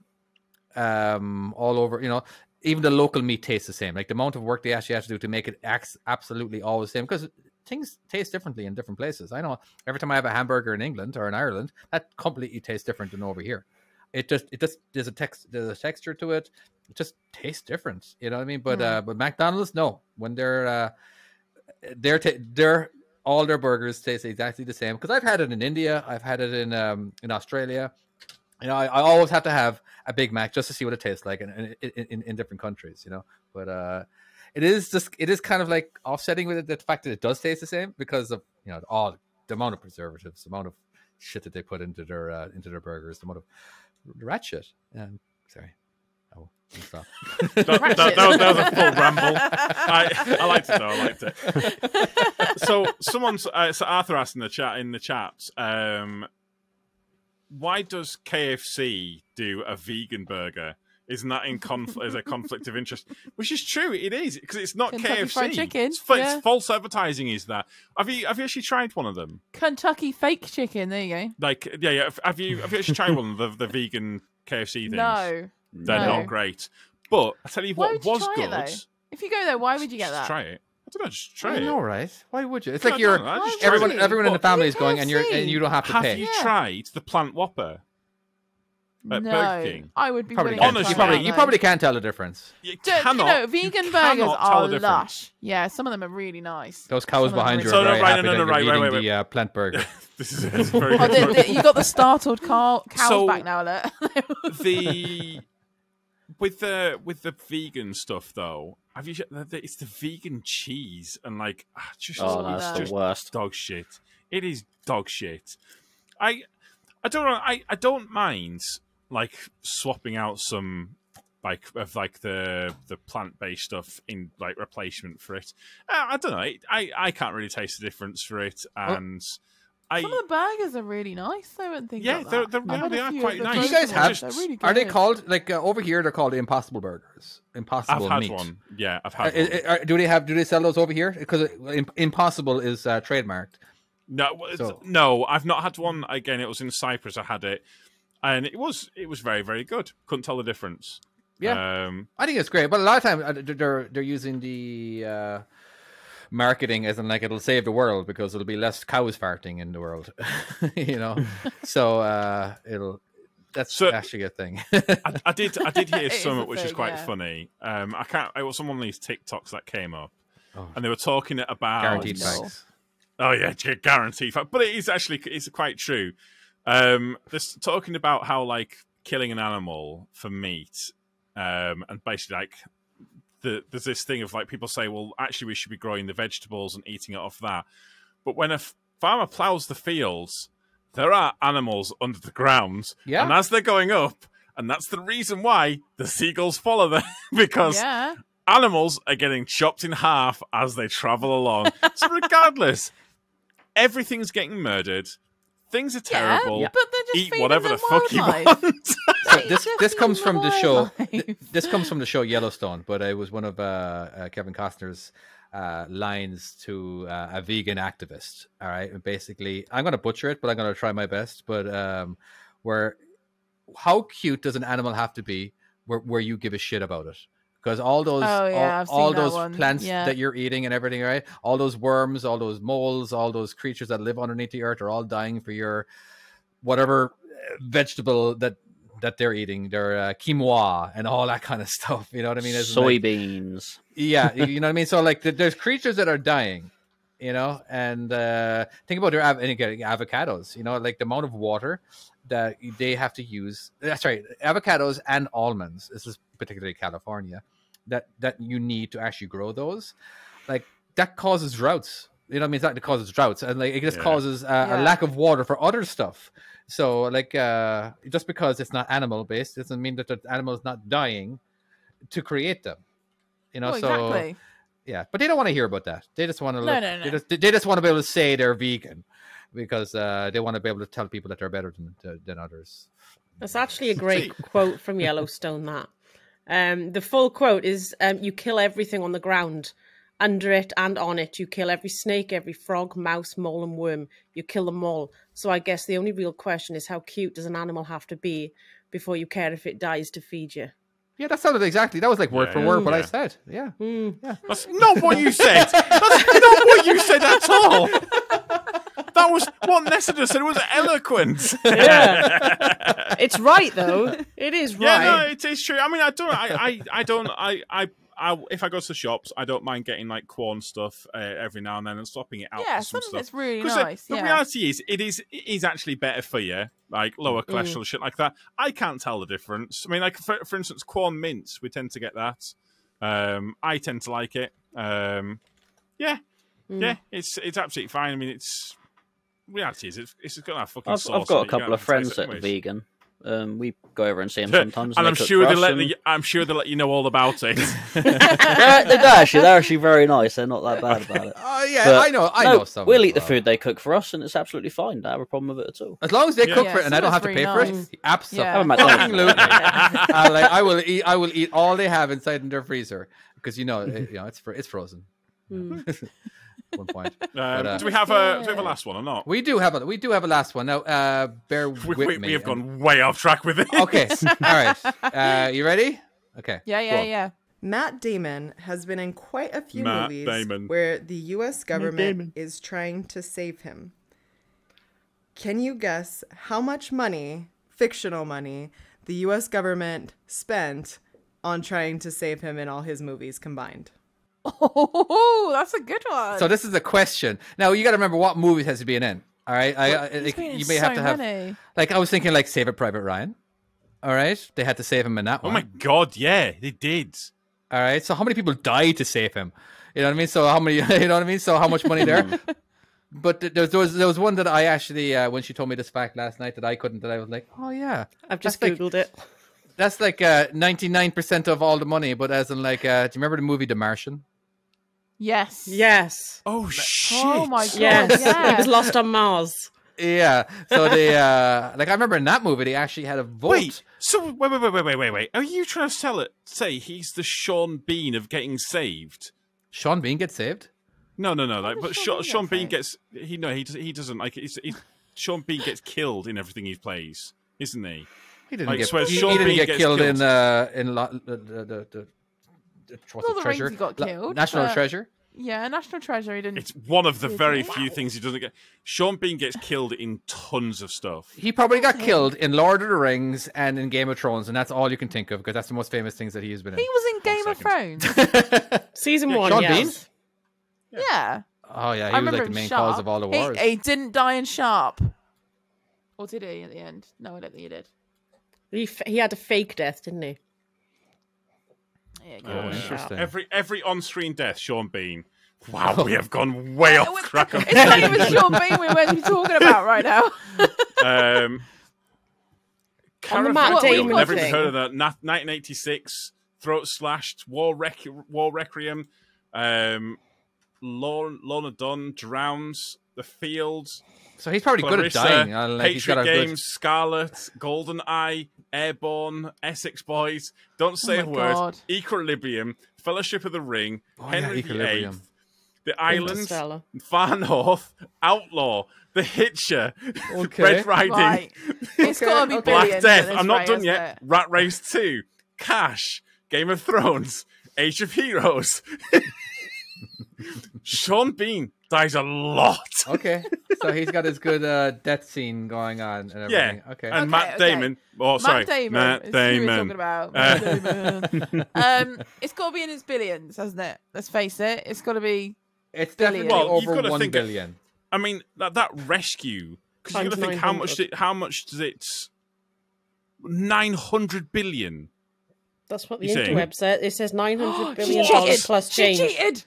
all over, you know. Even the local meat tastes the same. Like the amount of work they actually have to do to make it absolutely always the same, because things taste differently in different places. I know every time I have a hamburger in England or in Ireland, that completely tastes different than over here. It just there's a texture to it. It just tastes different. You know what I mean? But McDonald's, no. When they're all their burgers taste exactly the same. Because I've had it in India, I've had it in Australia. You know, I always have to have a Big Mac just to see what it tastes like in different countries, you know. But it is kind of like offsetting with it, the fact that it does taste the same because of, you know, all the amount of preservatives, the amount of shit that they put into their burgers, the amount of rat shit. Sorry. Oh, stop. that was a full ramble. I liked it though. I liked it. So Arthur asked in the chat. Why does KFC do a vegan burger? Isn't that in is a conflict of interest? Which is true. It is, because it's not Kentucky KFC. Fried Chicken. It's false advertising. Is that? Have you actually tried one of them? Kentucky fake chicken. There you go. Like Have you actually tried one of the vegan KFC things? No, they're not great. But I tell you what was good. If you go there, why would you get that? Try it. I don't know, just try it. All right. Why would you? It's like everyone in the family is going, and you don't have to pay. Have you tried the Plant Whopper at Burger King? I would be probably willing to try you probably can't tell the difference. Vegan burgers are lush. Yeah, some of them are really nice. Those cows behind you are very happy that you're eating the plant burger. This is very good. You got the startled cows back now, alert. With the vegan stuff though, it's the vegan cheese and like that's the worst. Dog shit. It is dog shit. I don't know. I don't mind like swapping out some the plant-based stuff in like replacement for it. I don't know. I can't really taste the difference for it, and some of the burgers are really nice. I wouldn't think. Yeah, they are quite nice. Do you guys have? Really are they called like over here? They're called Impossible Burgers. Impossible I've meat. had one. Yeah, I've had one. Do they sell those over here? Because Impossible is trademarked. No, I've not had one. Again, it was in Cyprus. I had it, and it was very, very good. Couldn't tell the difference. Yeah, I think it's great. But a lot of times they're using the marketing as in like it'll save the world because there'll be less cows farting in the world, you know. So that's actually a thing. I did hear something which is quite funny. It was on one of these TikToks that came up, and they were talking about guaranteed facts. Oh yeah, guaranteed fact. But it's quite true. They're talking about how like killing an animal for meat. And basically, like, there's this thing of like people say, well, actually, we should be growing the vegetables and eating it off that. But when a farmer plows the fields, there are animals under the ground, and as they're going up, and that's the reason why the seagulls follow them because animals are getting chopped in half as they travel along. So regardless, everything's getting murdered. Things are terrible. But they're just eat whatever the fuck you wildlife. want. So this comes from the show. This comes from the show Yellowstone, but it was one of Kevin Costner's lines to a vegan activist. All right, and basically, I'm going to butcher it, but I'm going to try my best. But where, how cute does an animal have to be where you give a shit about it? Because all those all those plants that you're eating and everything, right? All those worms, all those moles, all those creatures that live underneath the earth are all dying for your whatever vegetable that they're eating, their quinoa and all that kind of stuff. You know what I mean? Soybeans. Yeah, you know what I mean? So like there's creatures that are dying, you know, and think about their avocados, you know, like the amount of water that they have to use. That's right, avocados and almonds. This is particularly California, that you need to actually grow those. Like that causes droughts. You know what I mean? It's not that it causes droughts, and like it just causes a lack of water for other stuff. So like just because it's not animal based doesn't mean that the animal is not dying to create them. You know, exactly. So yeah, but they don't want to hear about that. They just want to No. They just want to be able to say they're vegan because they want to be able to tell people that they're better than others. That's actually a great quote from Yellowstone. The full quote is, "You kill everything on the ground. Under it and on it, you kill every snake, every frog, mouse, mole, and worm. You kill them all. So I guess the only real question is how cute does an animal have to be before you care if it dies to feed you?" Yeah, that sounded exactly. That was like word for word what I said. Yeah. That's not what you said. That's not what you said at all. That was what Nessa said. It was eloquent. Yeah, it's right though. It is right. Yeah, no, it is true. I mean, if I go to the shops, I don't mind getting like corn stuff every now and then and swapping it out. Yeah, for some something stuff. that's really nice. The reality is, it is actually better for you, like lower cholesterol shit like that. I can't tell the difference. I mean, like for instance, corn mince, we tend to get that. I tend to like it. Yeah, it's absolutely fine. I mean, it's reality is it's got that fucking sauce. I've got a couple of friends that are vegan. We go over and see them sometimes, and I'm sure they let you know all about it. They're actually very nice. They're not that bad about it. Yeah, but I know some. We'll eat the food they cook for us, and it's absolutely fine. Don't have a problem with it at all. As long as they cook for it, and I don't have to pay for it. Absolutely. I will eat all they have inside in their freezer because it's frozen. One point. Do we have a last one or not? We do have a last one. Now, bear with me. We have gone way off track with it. Okay. All right. You ready? Okay. Yeah. Matt Damon has been in quite a few movies where the U.S. government is trying to save him. Can you guess how much money, fictional money, the U.S. government spent on trying to save him in all his movies combined? Oh, that's a good one. So this is a question. Now you got to remember what movies has he been in. All right, you may have to have. Like I was thinking, like Saving Private Ryan. All right, they had to save him in that one. Oh my god, yeah, they did. All right, so how many people died to save him? You know what I mean? So how many? You know what I mean? So how much money there? But there was one that I actually, when she told me this fact last night that I was like, oh yeah. I've just Googled it. That's like 99% of all the money, but as in like, do you remember the movie The Martian? Yes. Oh, shit. Oh, my God. Yes. Yeah. He was lost on Mars. Yeah. So they, like, I remember in that movie, they actually had a vote. Wait. So, wait. Are you trying to say he's the Sean Bean of getting saved? Sean Bean gets saved? No. Like, but Sean Bean gets he doesn't like. Sean Bean gets killed in everything he plays, isn't he? He didn't like, get. He didn't get killed in the what's the treasure? Rings he got killed. National Treasure. Yeah, National Treasure. He didn't. It's one of the very few things he doesn't get. Sean Bean gets killed in tons of stuff. He probably got killed in Lord of the Rings and in Game of Thrones, and that's all you can think of because that's the most famous things that he has been in. He was in Game of Thrones. Season 1, Sean yes. Bean? Yeah. Oh yeah, he was like the main cause of all the wars. He didn't die in Sharp. Or did he at the end? No, I don't think he did. He had a fake death, didn't he? Yeah, interesting. Every on-screen death, Sean Bean. Wow, we have gone way off track. It's not even Sean Bean we're meant to be talking about right now. On the Matt Damon never thing. heard of that. 1986, Throat Slashed, War Requiem, Lorna Dunn, Drowns, The Field. So he's probably Clarissa, good at dying. Like, Patriot Games, Scarlet, Golden Eye, Airborne, Essex Boys, Don't Say a Word, God. Equilibrium, Fellowship of the Ring, Henry VIII, The Islands, Far North, Outlaw, The Hitcher, Red Riding, Right. It's got to be Black Death. I'm not done isn't yet. it? Rat Race 2, Cash, Game of Thrones, Age of Heroes. Sean Bean dies a lot. Okay, so he's got his good death scene going on and everything. Yeah. Okay. And Matt Damon. Oh, sorry. Matt Damon. Who we're talking about. Matt Damon. It's got to be in its billions, hasn't it? Let's face it. It's got to be. It's definitely over 1 billion. I mean, that rescue. Because you've got to think how much does it? 900 billion. That's what the interweb said. It says $900 billion plus She change. cheated.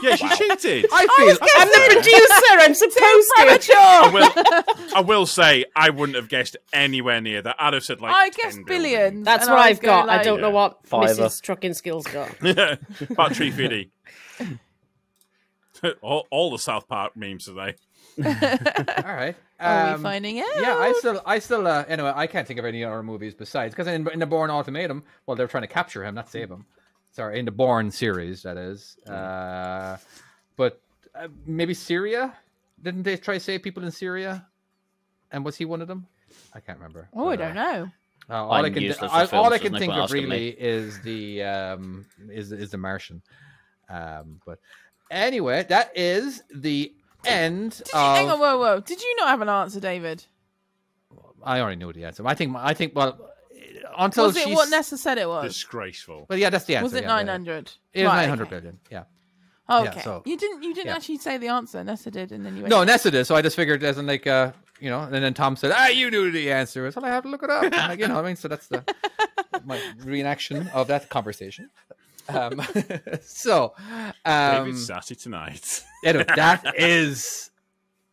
Yeah, she cheated. I'm the producer. I'm supposed to. I will say I wouldn't have guessed anywhere near that. I'd have said like I guess billions. That's what I've got. I don't know what Mrs. Trucking Skills got. About 350. all the South Park memes today. All right. Are we finding out? Yeah, I still. Anyway, I can't think of any other movies besides because in the Bourne Ultimatum, well, they're trying to capture him, not save him. Sorry, in the Bourne series, that is. But maybe Syria. Didn't they try to save people in Syria? And was he one of them? I can't remember. Oh, I don't know. All I can think of really is the Martian. But anyway, that is the end. Hang on, whoa! Did you not have an answer, David? I already knew the answer. I think. Well, until was it what Nessa said it was? Disgraceful. Well, yeah, that's the answer. Was it 900? Yeah. It was 900 billion. Yeah. Okay. Yeah, so, you didn't actually say the answer. Nessa did, and then you. No, Nessa did. So I just figured, as in like, and then Tom said, you knew the answer. So I have to look it up. And like, I mean, so that's my reenaction of that conversation. David's sassy tonight. Anyway, that is.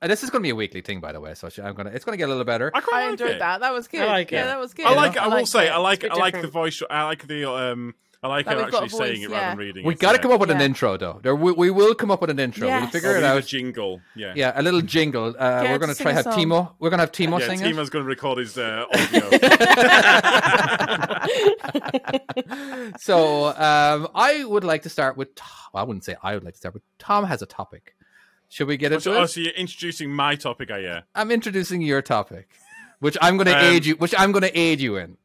This is going to be a weekly thing, by the way. So it's going to get a little better. I enjoyed that. That was good. I like it. Yeah, that was good. I like it. I will say, it. I like the voice. I like the. I like her actually saying it rather than reading it. We got to come up with an intro, though. We will come up with an intro. Yes. We'll figure it out. A jingle. Yeah. Yeah, a little jingle. We're going to try have Timo. We're going to have Timo sing it. Timo's going to record his audio. So I would like to start with. Well, I wouldn't say I would like to start with. Tom has a topic. Should we get into it? So you're introducing my topic, are you? I'm introducing your topic, which I'm going to aid you. Which I'm going to aid you in.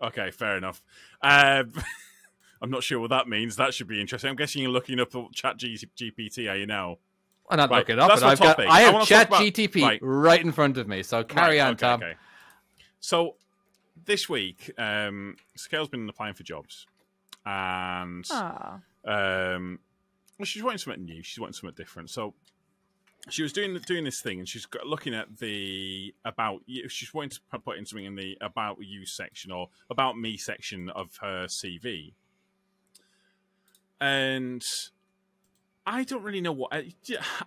Okay, fair enough. I'm not sure what that means. That should be interesting. I'm guessing you're looking up Chat GPT, are you now? I'm not looking it up, but I have Chat GPT right in front of me. So carry on, Tom. Okay. So this week, Scale's been applying for jobs, and she's wanting something new. She's wanting something different. So she was doing this thing, and she's looking at the about you. She's wanting to put in something in the about you section or about me section of her CV. And I don't really know what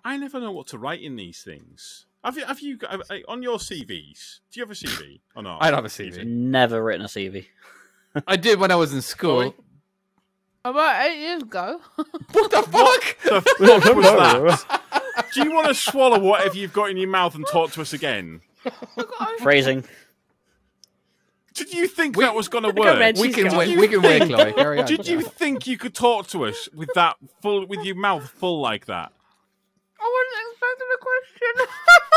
I never know what to write in these things. Have you on your CVs? Do you have a CV or not? I don't have a CV. Never written a CV. I did when I was in school. About 8 years ago. What the fuck? The fuck was that? Do you want to swallow whatever you've got in your mouth and talk to us again? Phrasing. Did you think that was going to work? We can wait, Chloe. Carry on. Did you think you could talk to us with that with your mouth full like that? I wasn't expecting a question.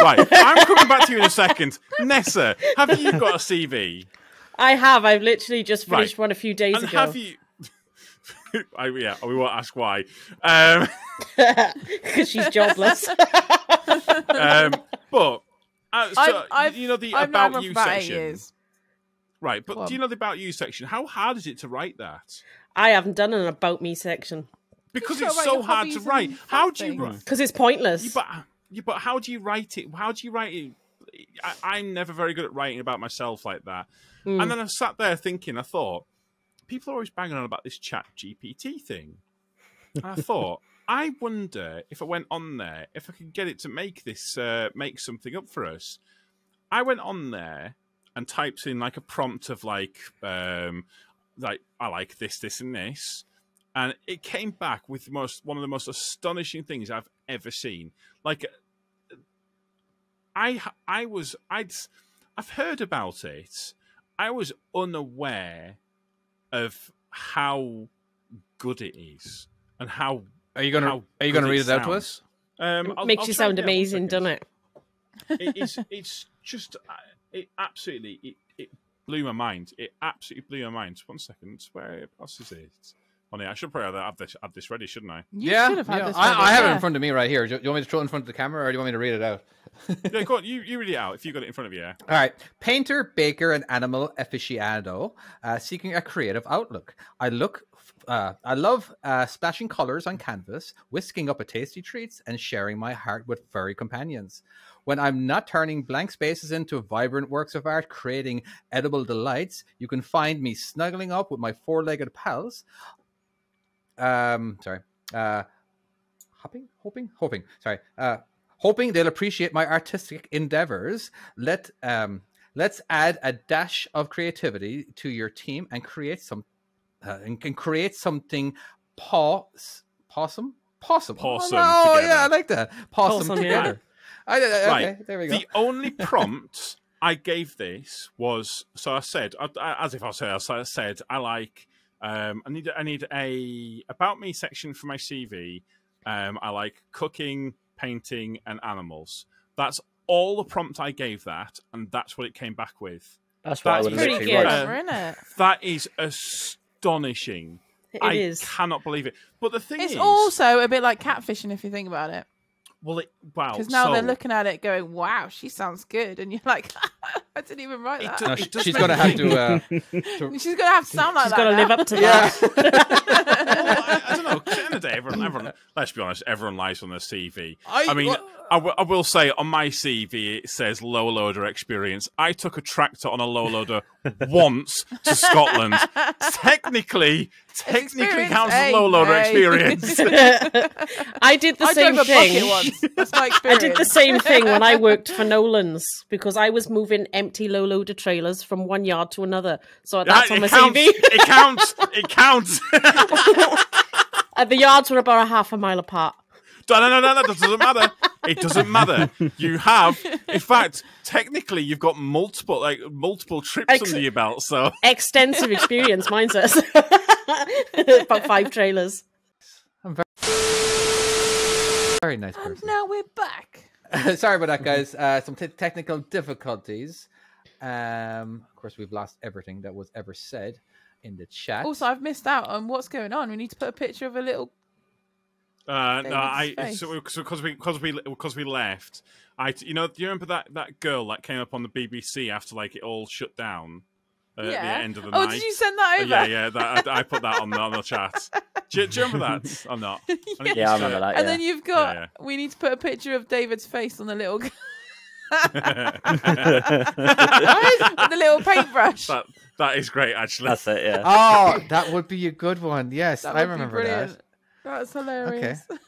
Right, I'm coming back to you in a second. Nessa, have you got a CV? I have. I've literally just finished one a few days ago. Have you? Yeah, we won't ask why. Because she's jobless. But you know the about you section. Years. Right, but do you know the about you section? How hard is it to write that? I haven't done an about me section. Because it's so hard to write. How do you write? Because it's pointless. But how do you write it? How do you write it? I'm never very good at writing about myself like that. And then I sat there thinking, I thought, people are always banging on about this chat GPT thing. And I thought, I wonder if I went on there, if I could get it to make this, make something up for us. I went on there and typed in like a prompt of like I like this, this, and this. And it came back with one of the most astonishing things I've ever seen. Like, I've heard about it. I was unaware of how good it is and how. Are you gonna read it out to us? Makes you sound amazing, doesn't it? It's just it absolutely it blew my mind. It absolutely blew my mind. 1 second, where else is it? Oh, yeah, I should probably have this ready, shouldn't I? You should have had this ready. I have it in front of me right here. Do you want me to throw it in front of the camera, or do you want me to read it out? Yeah, go on. You read it out if you got it in front of you. Yeah. All right. Painter, baker, and animal aficionado seeking a creative outlook. I love splashing colors on canvas, whisking up a tasty treats, and sharing my heart with furry companions. When I'm not turning blank spaces into vibrant works of art, creating edible delights, you can find me snuggling up with my four-legged pals. Hoping they'll appreciate my artistic endeavors. Let's add a dash of creativity to your team and create something possum. Oh, no, yeah, I like that. Possum together. Yeah. Okay, there we go. The only prompt I gave this was, so I said, I like. I need a about me section for my CV. I like cooking, painting, and animals. That's all the prompt I gave that, and that's what it came back with. That's what I would pretty good, isn't it? That is astonishing. It is. I cannot believe it. But the thing is, it's also a bit like catfishing if you think about it. Wow. Because now they're looking at it going, wow, she sounds good. And you're like, I didn't even write that. No, she's going to have to... She's going to have to sound like that. She's got to live up to that. Well, I don't know. At the end of the day, everyone, let's be honest, everyone lies on their CV. I will say on my CV it says low loader experience. I took a tractor on a low loader once to Scotland. Technically counts as low loader experience. I did the same thing. Once. That's my experience. I did the same thing when I worked for Nolan's because I was moving empty low loader trailers from one yard to another. So that's on my CV. It counts. The yards were about a half a mile apart. No, that doesn't matter. It doesn't matter. You have, in fact, technically, you've got multiple trips under your belt. So extensive experience, mine says. About 5 trailers. I'm very nice person. And now we're back. Sorry about that, guys. Some technical difficulties. Of course, we've lost everything that was ever said in the chat. Also, I've missed out on what's going on. We need to put a picture of a little. Because we left. Do you remember that girl that came up on the BBC after like it all shut down at the end of the night? Oh, did you send that over? Yeah. I put that on the chat. Do you remember that or not? Yeah, I remember that. And then you've got. We need to put a picture of David's face on the little. With the little paintbrush. That is great, actually. That's it. Yeah. Oh, that would be a good one. Yes, I remember that. That's hilarious. Okay.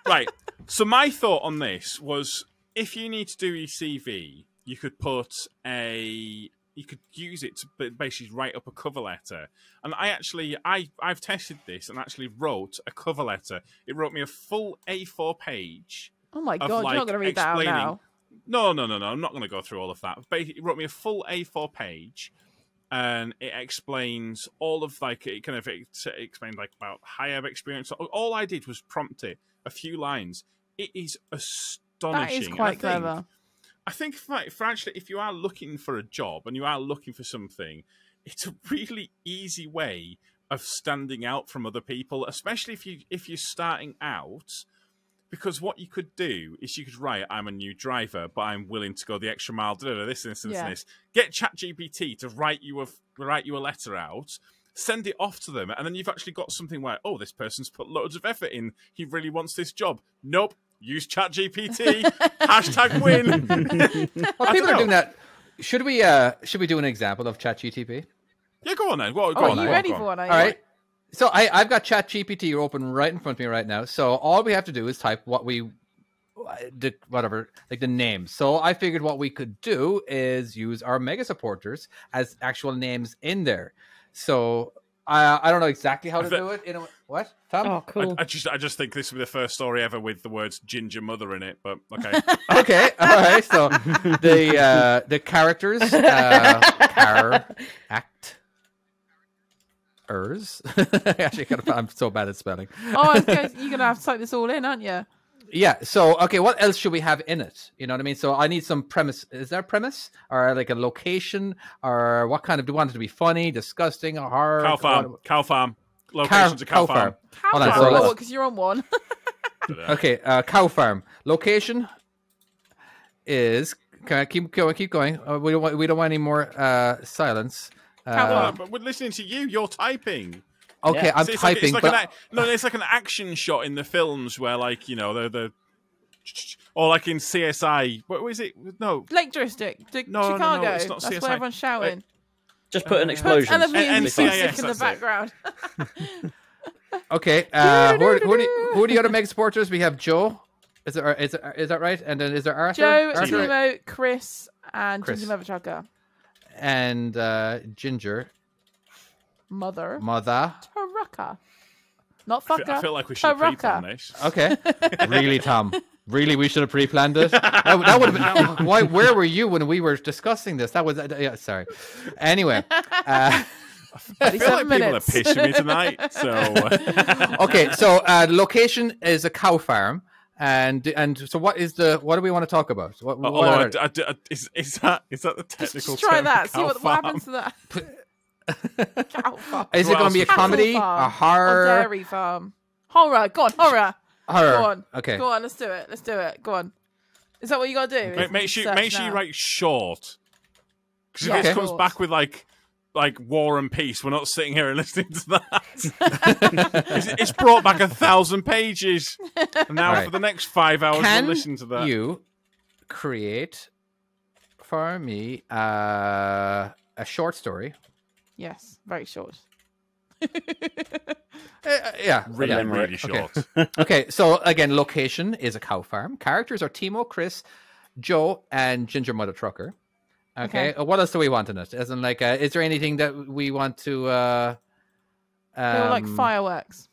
Right. So my thought on this was, if you need to do your CV, you could you could use it to basically write up a cover letter. And I've tested this and actually wrote a cover letter. It wrote me a full A4 page. Oh my God, you're not going to read that out now. No. I'm not going to go through all of that. It wrote me a full A4 page, and it explains all of it explained about high-ebb experience. All I did was prompt it a few lines. It is astonishing. That is quite clever. I think for actually, if you are looking for a job and you are looking for something, it's a really easy way of standing out from other people, especially if you're starting out. Because what you could do is you could write, I'm a new driver, but I'm willing to go the extra mile, this. Get ChatGPT to write you a letter out, send it off to them, and then you've actually got something where, oh, this person's put loads of effort in. He really wants this job. Nope. Use ChatGPT. #win. Well, people are doing that. Should we do an example of ChatGPT? Yeah, go on then. Go are you ready for one? All right. So I've got ChatGPT open right in front of me right now. So all we have to do is type the names. So I figured what we could do is use our mega supporters as actual names in there. So I don't know exactly how to do it. What, Tom? Oh, cool. I just think this will be the first story ever with the words Ginger Mother in it. But okay. Okay. All right. So the characters Actually, I'm so bad at spelling. Oh, you're gonna have to type this all in, aren't you? Yeah. So, okay, what else should we have in it? You know what I mean? So, I need some premise. Is there a premise or like a location, or what kind of? Do you want it to be funny, disgusting, or horror? Cow farm. Location's a cow farm. Cow farm. Because you're on one. Okay. Cow farm. Location is. Can I keep going? We don't want any more silence. But we're listening to you. You're typing. Okay, I'm typing. It's like an action shot in the films where, the or like in CSI. What was it? No, Lake District, Chicago. No, it's not CSI. That's where everyone's shouting. Just put an explosion. And NCIS in the background. Okay. Who are the other mega supporters? We have Joe. Is that right? And then is there Arthur? Joe, Timo, Chris, and Ginger Motherchucker. And Ginger. Mother. Taruka. Not fucker. I feel like we should have pre-planned this. Okay. Really, Tom? Really, we should have pre-planned it? That would have been... Where were you when we were discussing this? That was... sorry. Anyway. I feel like people are pissing me tonight. So... Okay, so the location is a cow farm. And so what do we want to talk about? Is that the technical Just try term? that. See what happens to that. Cow farm. Is it going to be a comedy, a horror, or dairy farm? Horror. Go on, horror. Go on. Okay. Go on. Let's do it. Go on. Is that what you got to do? Make sure you write short. Because if this comes back with like War and Peace, we're not sitting here and listening to that. It's brought back 1,000 pages. And now for the next 5 hours we'll listen to that. Can you create for me a short story? Yes, very short. Really short. Okay, so again, location is a cow farm. Characters are Timo, Chris, Joe, and Ginger Mother Trucker. Okay. What else do we want in it? As in, is there anything that we want to? They all like fireworks.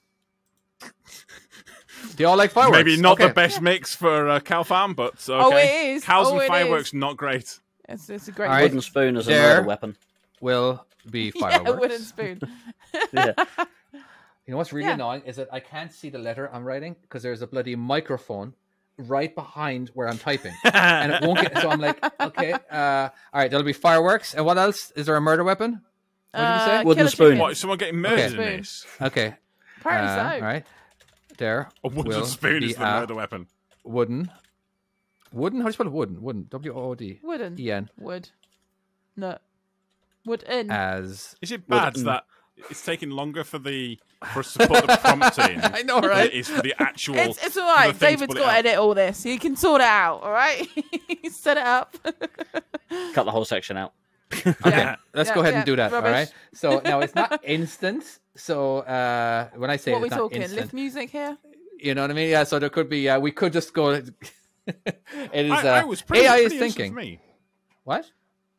They all like fireworks. Maybe not the best mix for a cow farm, but okay. Oh, it is. Cows and fireworks, not great. It's a great wooden spoon as a murder weapon. Will be fireworks. Yeah, wooden spoon. Yeah. You know what's really annoying is that I can't see the letter I'm writing because there's a bloody microphone right behind where I'm typing, and it won't get. So I'm like, okay, all right, there'll be fireworks, and what else? Is there a murder weapon? What did you say? Wooden spoon. What, is someone getting murdered in this? Okay. Apparently so. All right. There. A wooden spoon is the murder weapon. Wooden. How do you spell wooden? Wooden. W-O-O-D. Wooden. E-N. Wood. No. Wooden. As. Is it bad that it's taking longer for us to put the prompt in? I know, right? Than it is for the actual. It's all right. David's got to edit all this. He can sort it out. All right. Set it up. Cut the whole section out. Okay, let's go ahead and do that. Rubbish. All right. So now it's not instant. So when I say what are we it's not talking? instant, Lift music here? You know what I mean? Yeah. So there could be. We could just go. It is. I was pretty, AI pretty is thinking. For me. What?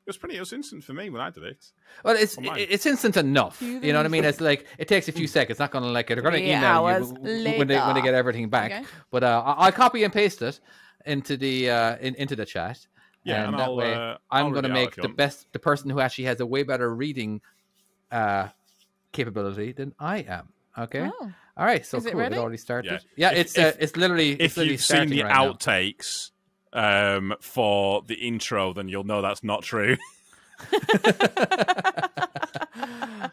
It was instant for me when I did it. Well, it's instant enough. You know what I mean? It's like it takes a few seconds. It's not going to they're going to email you when they get everything back. Okay. But I'll copy and paste it into the into the chat. Yeah, and that way I'm going to make the person who actually has a way better reading capability than I am. Okay. Oh. All right. So cool. It already started. Yeah. It's literally. If you've seen the outtakes. For the intro, then you'll know that's not true.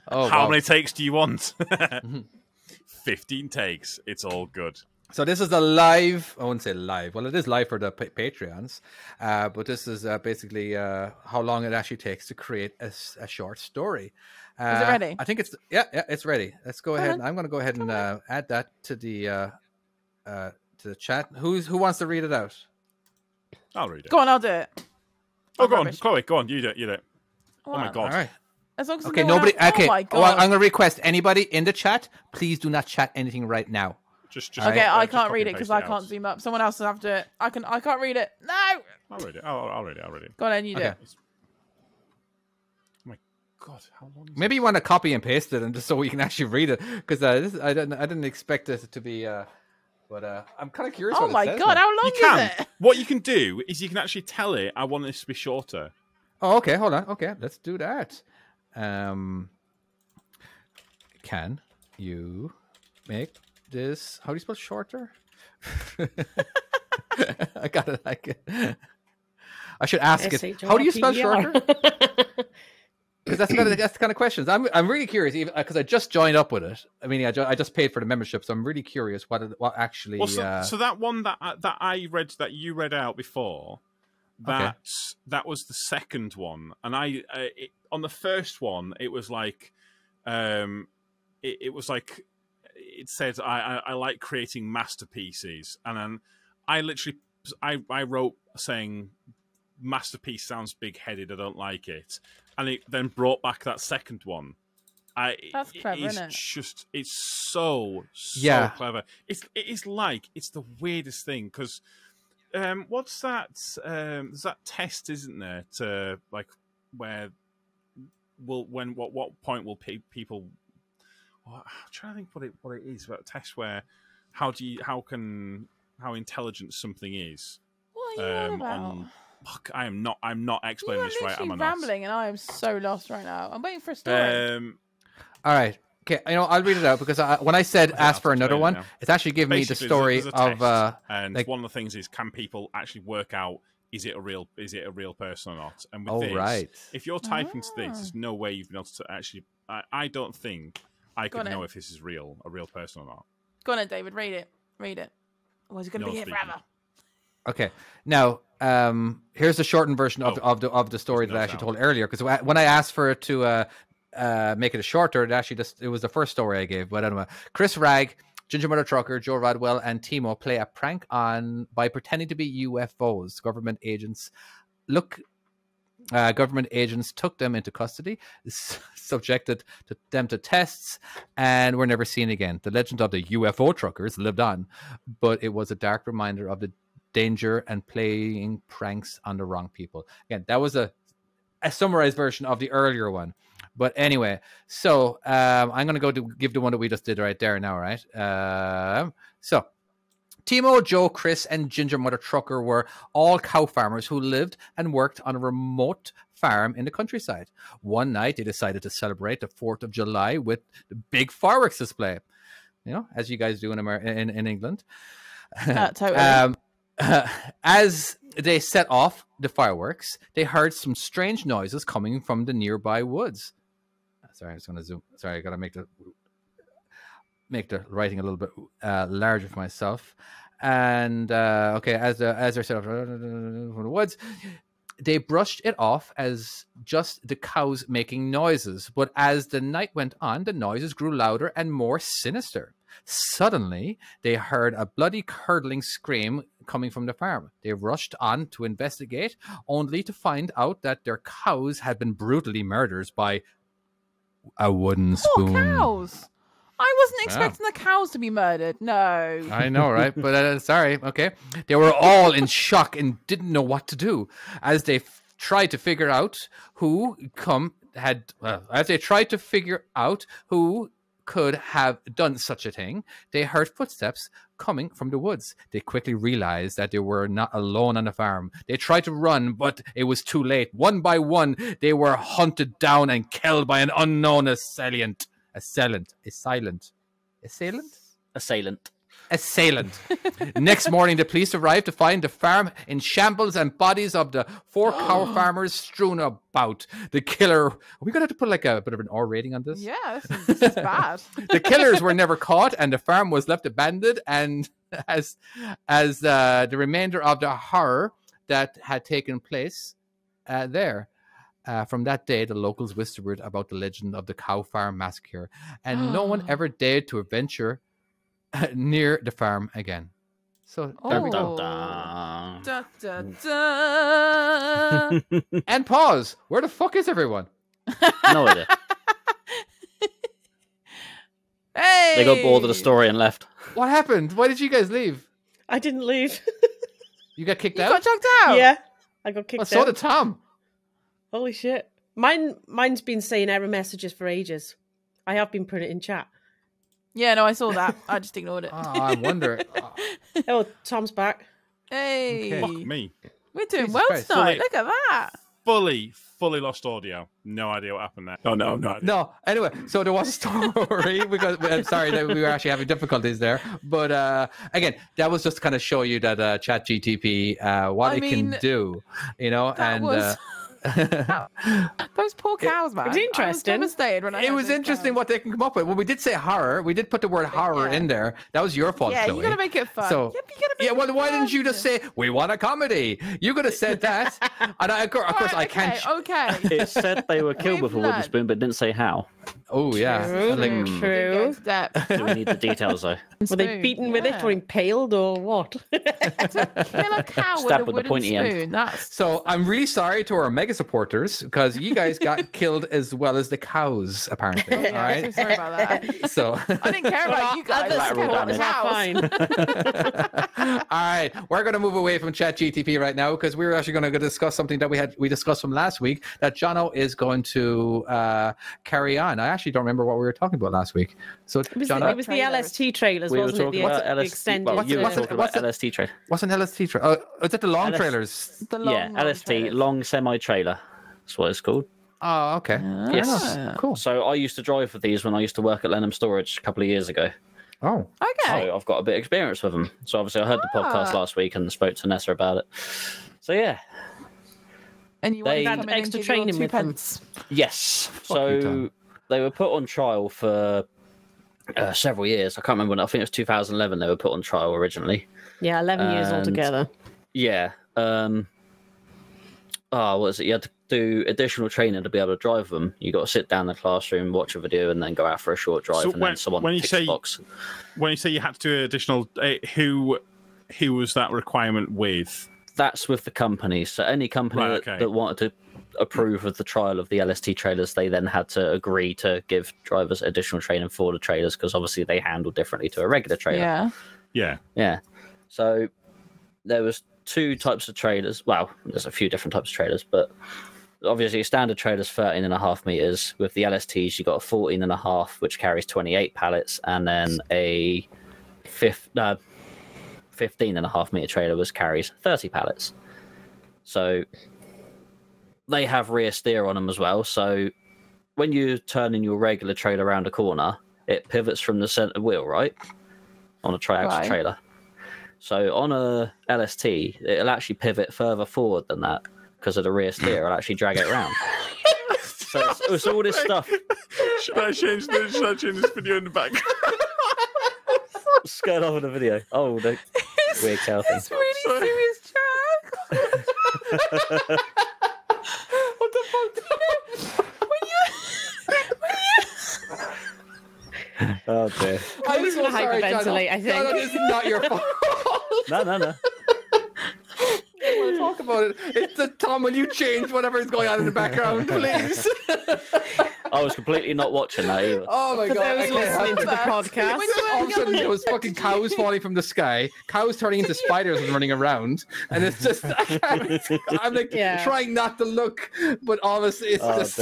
How many takes do you want? 15 takes. It's all good. So this is a live. I wouldn't say live. Well, it is live for the Patreons, but this is basically how long it actually takes to create a short story. Is it ready? I think it's it's ready. Let's go ahead. I'm going to go ahead and add that to the chat. Who wants to read it out? I'll read it. Go on, I'll do it. Oh, go on, Chloe. Go on, you do it. Oh my god. All right. As long as okay, nobody. Okay. Oh my god. I'm going to request anybody in the chat. Please do not chat anything right now. Just okay. I can't read it because I can't zoom up. Someone else will have to do it. I can't read it. No. I'll read it. I'll read it. Go on, then you do it. Oh my god, how long? Maybe you want to copy and paste it, and just so we can actually read it, because I didn't expect it to be. But I'm kind of curious. Oh my god, how long is it? What you can do is you can actually tell it, I want this to be shorter. Oh, okay, hold on. Okay, let's do that. Can you make this? How do you spell shorter? I got it. I should ask it. How do you spell shorter? Because that's the kind of questions. I'm really curious because I just joined up with it. I mean, I just paid for the membership, so I'm really curious what actually. Well, so that one that I read that you read out before, that was the second one, and on the first one it was like, it was like it said I like creating masterpieces, and then I wrote saying masterpiece sounds big-headed, I don't like it. And it then brought back that second one. That's clever, isn't it? It's so clever. It's the weirdest thing because what's that? There's that test, isn't there? To like where what point will people? I'm trying to think what it is about a test where how intelligent something is. What are you on about? Fuck, I'm not explaining this right. I'm rambling, and I am so lost right now. I'm waiting for a story. All right. Okay, I'll read it out because when I said ask for another one, it's actually giving me the story of and one of the things is, can people actually work out is it a real person or not? And with this, if you're typing to this, there's no way you've been able to actually. I don't think I could know if this is a real person or not. Go on, then, David. Read it. Or is it going to be here forever? Okay. Now, here's the shortened version of the story that I actually told earlier. Because when I asked for it to make it shorter, it was the first story I gave. But anyway, Chris Ragg, Ginger Mother Trucker, Joe Rodwell, and Timo play a prank by pretending to be UFOs. Government agents took them into custody, subjected them to tests, and were never seen again. The legend of the UFO truckers lived on, but it was a dark reminder of the danger and playing pranks on the wrong people. Again, that was a summarized version of the earlier one. But anyway, so I'm going to give the one that we just did right there now, right? So Timo, Joe, Chris, and Ginger Mother Trucker were all cow farmers who lived and worked on a remote farm in the countryside. One night, they decided to celebrate the 4th of July with the big fireworks display, as you guys do in England. Totally. As they set off the fireworks, they heard some strange noises coming from the nearby woods. Sorry, I just want to zoom. Sorry, I got to make the writing a little bit larger for myself. And as they're set off from the woods, they brushed it off as just the cows making noises. But as the night went on, the noises grew louder and more sinister. Suddenly, they heard a bloody curdling scream coming from the farm. They rushed on to investigate, only to find out that their cows had been brutally murdered by a wooden spoon. Poor cows! I wasn't expecting the cows to be murdered. No. I know, right? But sorry. Okay. They were all in shock and didn't know what to do as they tried to figure out who could have done such a thing. They heard footsteps coming from the woods. They quickly realized that they were not alone on the farm. They tried to run, but it was too late. One by one, they were hunted down and killed by an unknown assailant. Next morning, the police arrived to find the farm in shambles and bodies of the 4 cow farmers strewn about. The killer... Are we going to have to put like a bit of an R rating on this? Yeah, this is bad. The killers were never caught, and the farm was left abandoned, and as the remainder of the horror that had taken place there. From that day, the locals whispered about the legend of the cow farm massacre, and no one ever dared to venture near the farm again. So there we go. Da, da, da. And pause. Where the fuck is everyone? No idea. Hey! They got bored of the story and left. What happened? Why did you guys leave? I didn't leave. You got kicked You out? got chucked out? Yeah, I got kicked out. So did Tom. Holy shit. Mine's been saying error messages for ages. I have been putting it in chat. Yeah, no, I saw that. I just ignored it. Oh, I wonder. Oh, Tom's back. Hey. Okay. Fuck me. We're doing Jesus well Christ. tonight. Look at that. Fully lost audio. No idea what happened there. Oh, no idea. No, anyway, so there was a story because I'm sorry that we were actually having difficulties there. But again, that was just to kind of show you that ChatGTP, what it can do, you know, and was... those poor cows, man. It was interesting. I was devastated when I it heard was those interesting cows. what they can come up with. Well, we did say horror. We did put the word horror in there. That was your fault, Yeah, Chloe. you gotta make it fun. So, you gotta make well, it why fun. didn't you just say, we want a comedy? You could have said that. And of course, I can't. Okay. It said they were killed with a wooden learned. spoon, but didn't say how. Oh, yeah. True. True. Do we need the details, though? Were they beaten with it or impaled or what? Kill a cow with Stabbed a with the wooden pointy end. spoon. That's So I'm really sorry to our mega supporters because you guys got killed as well as the cows, apparently. All yeah, I'm right. so sorry about that. So, I didn't care about you guys. I cared about the cows. Fine. all right, we're going to move away from ChatGTP right now because we're actually going to discuss something that we discussed from last week that Jono is going to carry on. I actually don't remember what we were talking about last week. So, It was Jono, the LST trailers, We were wasn't it? talking The about LST. extended. Well, you were what's it- talking what's about it- LST trailer. what's an LST trailer? Is it the long LS trailers? The long, Yeah, long LST, trailers. long semi-trailer. That's what it's called. Oh, okay. Yes. Cool. So I used to drive for these when I used to work at Lenham Storage a couple of years ago. Oh, Okay. So I've got a bit of experience with them. So obviously I heard the podcast last week and spoke to Nessa about it. So yeah. And you want They- to Had come in extra and give your training with them. 2 pence. Yes. you, So Tom. they were put on trial for several years. I can't remember when. I think it was 2011 they were put on trial originally. Yeah, 11 years And- altogether. Yeah. What was it? You had to do additional training to be able to drive them. You got to sit down in the classroom, watch a video, and then go out for a short drive. So and then someone when you ticks say the box. when you say you had to do additional, who was that requirement with? That's with the companies. So any company Right, okay. that wanted to approve of the trial of the LST trailers, they then had to agree to give drivers additional training for the trailers because obviously they handle differently to a regular trailer. Yeah. Yeah. Yeah. So there was 2 types of trailers. Well, there's a few different types of trailers, but obviously a standard trailer's 13.5 meters. With the LSTs, you got a 14.5, which carries 28 pallets, and then a 15.5 meter trailer which carries 30 pallets. So they have rear steer on them as well. So when you turn in your regular trailer around a corner, it pivots from the center wheel, right? On a triaxle Right. trailer. So on a LST, it'll actually pivot further forward than that because of the rear steer. It'll actually drag it around. So it's all this stuff. Should I change this video in the back? What's going on with the video? Oh, the weird cow thing. It's really serious, Jack. what the fuck? Oh dear. I'm He's so gonna sorry, hyperventilate, Jono. I think. Jono, this is not your fault. No. I don't want to talk about it. It's Tom. Will you change whatever is going on in the background, please? I was completely not watching that either. Oh my god! I was listening to the podcast. All of a sudden, there was fucking cows falling from the sky, cows turning into spiders and running around, and it's just I'm like trying not to look, but honestly, it's just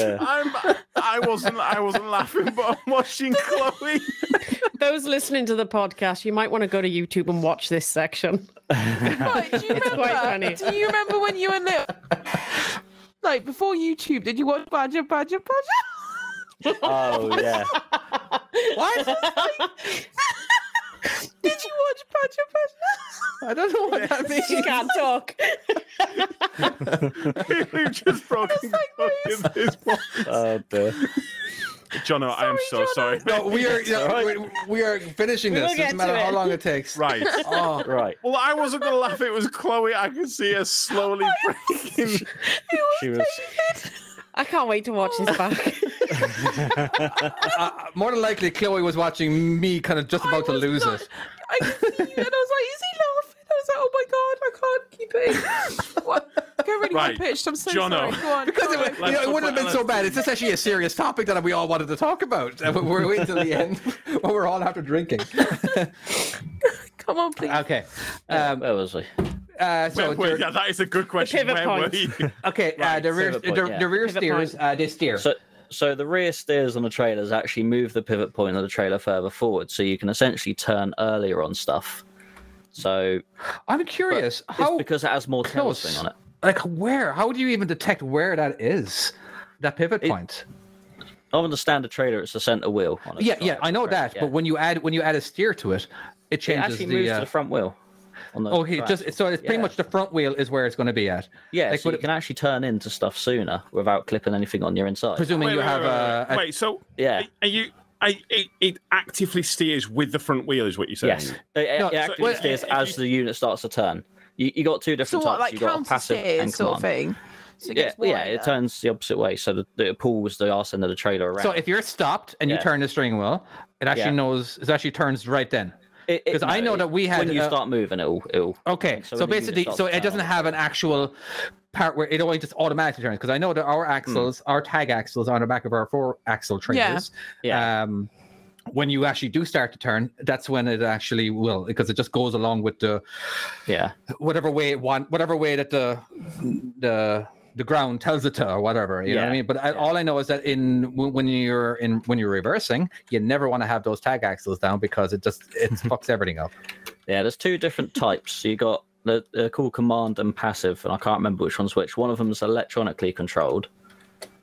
I wasn't laughing, but I'm watching Chloe. Those listening to the podcast, you might want to go to YouTube and watch this section. Right, it's quite funny. Do you remember when you were little? Like before YouTube, did you watch Badger? Oh yeah. What? Did you watch Badger? I don't know what that means. She can't talk. We've just broken this one. Oh dear. Jono, I am so sorry. No, we are finishing this. Doesn't matter how long it takes. Right. Oh, right. Well, I wasn't going to laugh. It was Chloe. I could see her slowly breaking. She was. I can't wait to watch this back. More than likely, Chloe was watching me kind of just about to lose it. I could see you, and I was like, is he laughing? I was like, oh my god, I can't keep it. What? I got really high pitched. I'm so Jono. sorry. Go on. Because it wouldn't have been so bad. It's just actually a serious topic that we all wanted to talk about. And we're waiting till the end when we're all after drinking. Come on, please. Okay. Where was I? Wait, that is a good question. Pivot Where point. were you? Okay, the rear steers, they steer. So the rear steers on the trailers actually move the pivot point of the trailer further forward, so you can essentially turn earlier on stuff. So I'm curious, it's because it has more tail swing on it. Like where? How do you even detect where that is? That pivot point. On the standard trailer, it's the center wheel. On it. Yeah, I know that. Yeah. But when you add a steer to it, it changes. It actually moves to the front wheel. It's pretty much the front wheel is where it's going to be at. Yeah, so you can actually turn into stuff sooner without clipping anything on your inside. Presuming you have a. Wait, so yeah, are you? It actively steers with the front wheel, is what you're saying? Yes, it actively steers as the unit starts to turn. You got two different types. Like you got a passive and sort of thing. So it turns the opposite way, so it pulls the arse end of the trailer around. So if you're stopped and you turn the steering wheel, it actually turns right then. Because I know that we had when you start moving, it'll. Okay, so basically, it doesn't have an actual part where it only just automatically turns. Because I know that our axles, our tag axles, are on the back of our 4-axle trailers. Yeah. When you actually do start to turn, that's when it actually will, because it just goes along with the whatever way that the ground tells it to, or whatever, you know what I mean. But all I know is that when you're reversing, you never want to have those tag axles down, because it fucks everything up. Yeah, there's two different types. So you got they're called command and passive, and I can't remember which one's which. One of them is electronically controlled,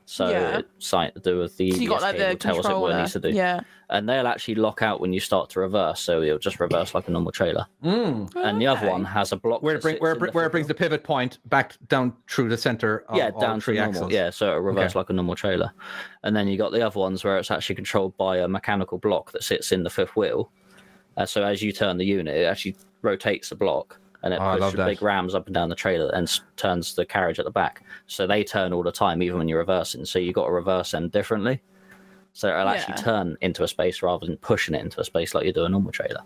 so it's something to do with the cable tells it what it needs to do. Yeah. And they'll actually lock out when you start to reverse, so it'll just reverse like a normal trailer. And the other one has a block where it brings the pivot point back down through the center of down three to axles. Normal. Yeah, so it'll reverse like a normal trailer. And then you got the other ones where it's actually controlled by a mechanical block that sits in the fifth wheel. So as you turn the unit, it actually rotates the block, and it pushes big rams up and down the trailer and turns the carriage at the back. So they turn all the time, even when you're reversing. So you got to reverse them differently. So it'll actually turn into a space rather than pushing it into a space like you do a normal trailer.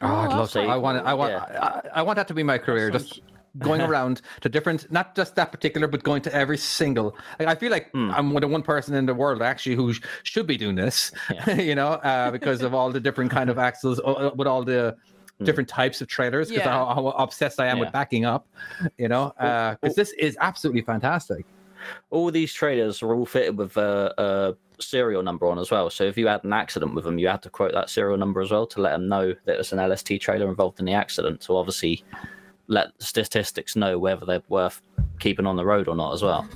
I'd love to. I want that to be my career. Just going around to different, not just that particular, but going to every single. I feel like I'm the one person in the world actually who should be doing this. You know, because of all the different kind of axles with all the different types of trailers. Because how obsessed I am with backing up. You know, because this is absolutely fantastic. All these trailers are all fitted with a serial number on as well. So if you had an accident with them, you had to quote that serial number as well to let them know that it's an LST trailer involved in the accident. So obviously let the statistics know whether they're worth keeping on the road or not as well.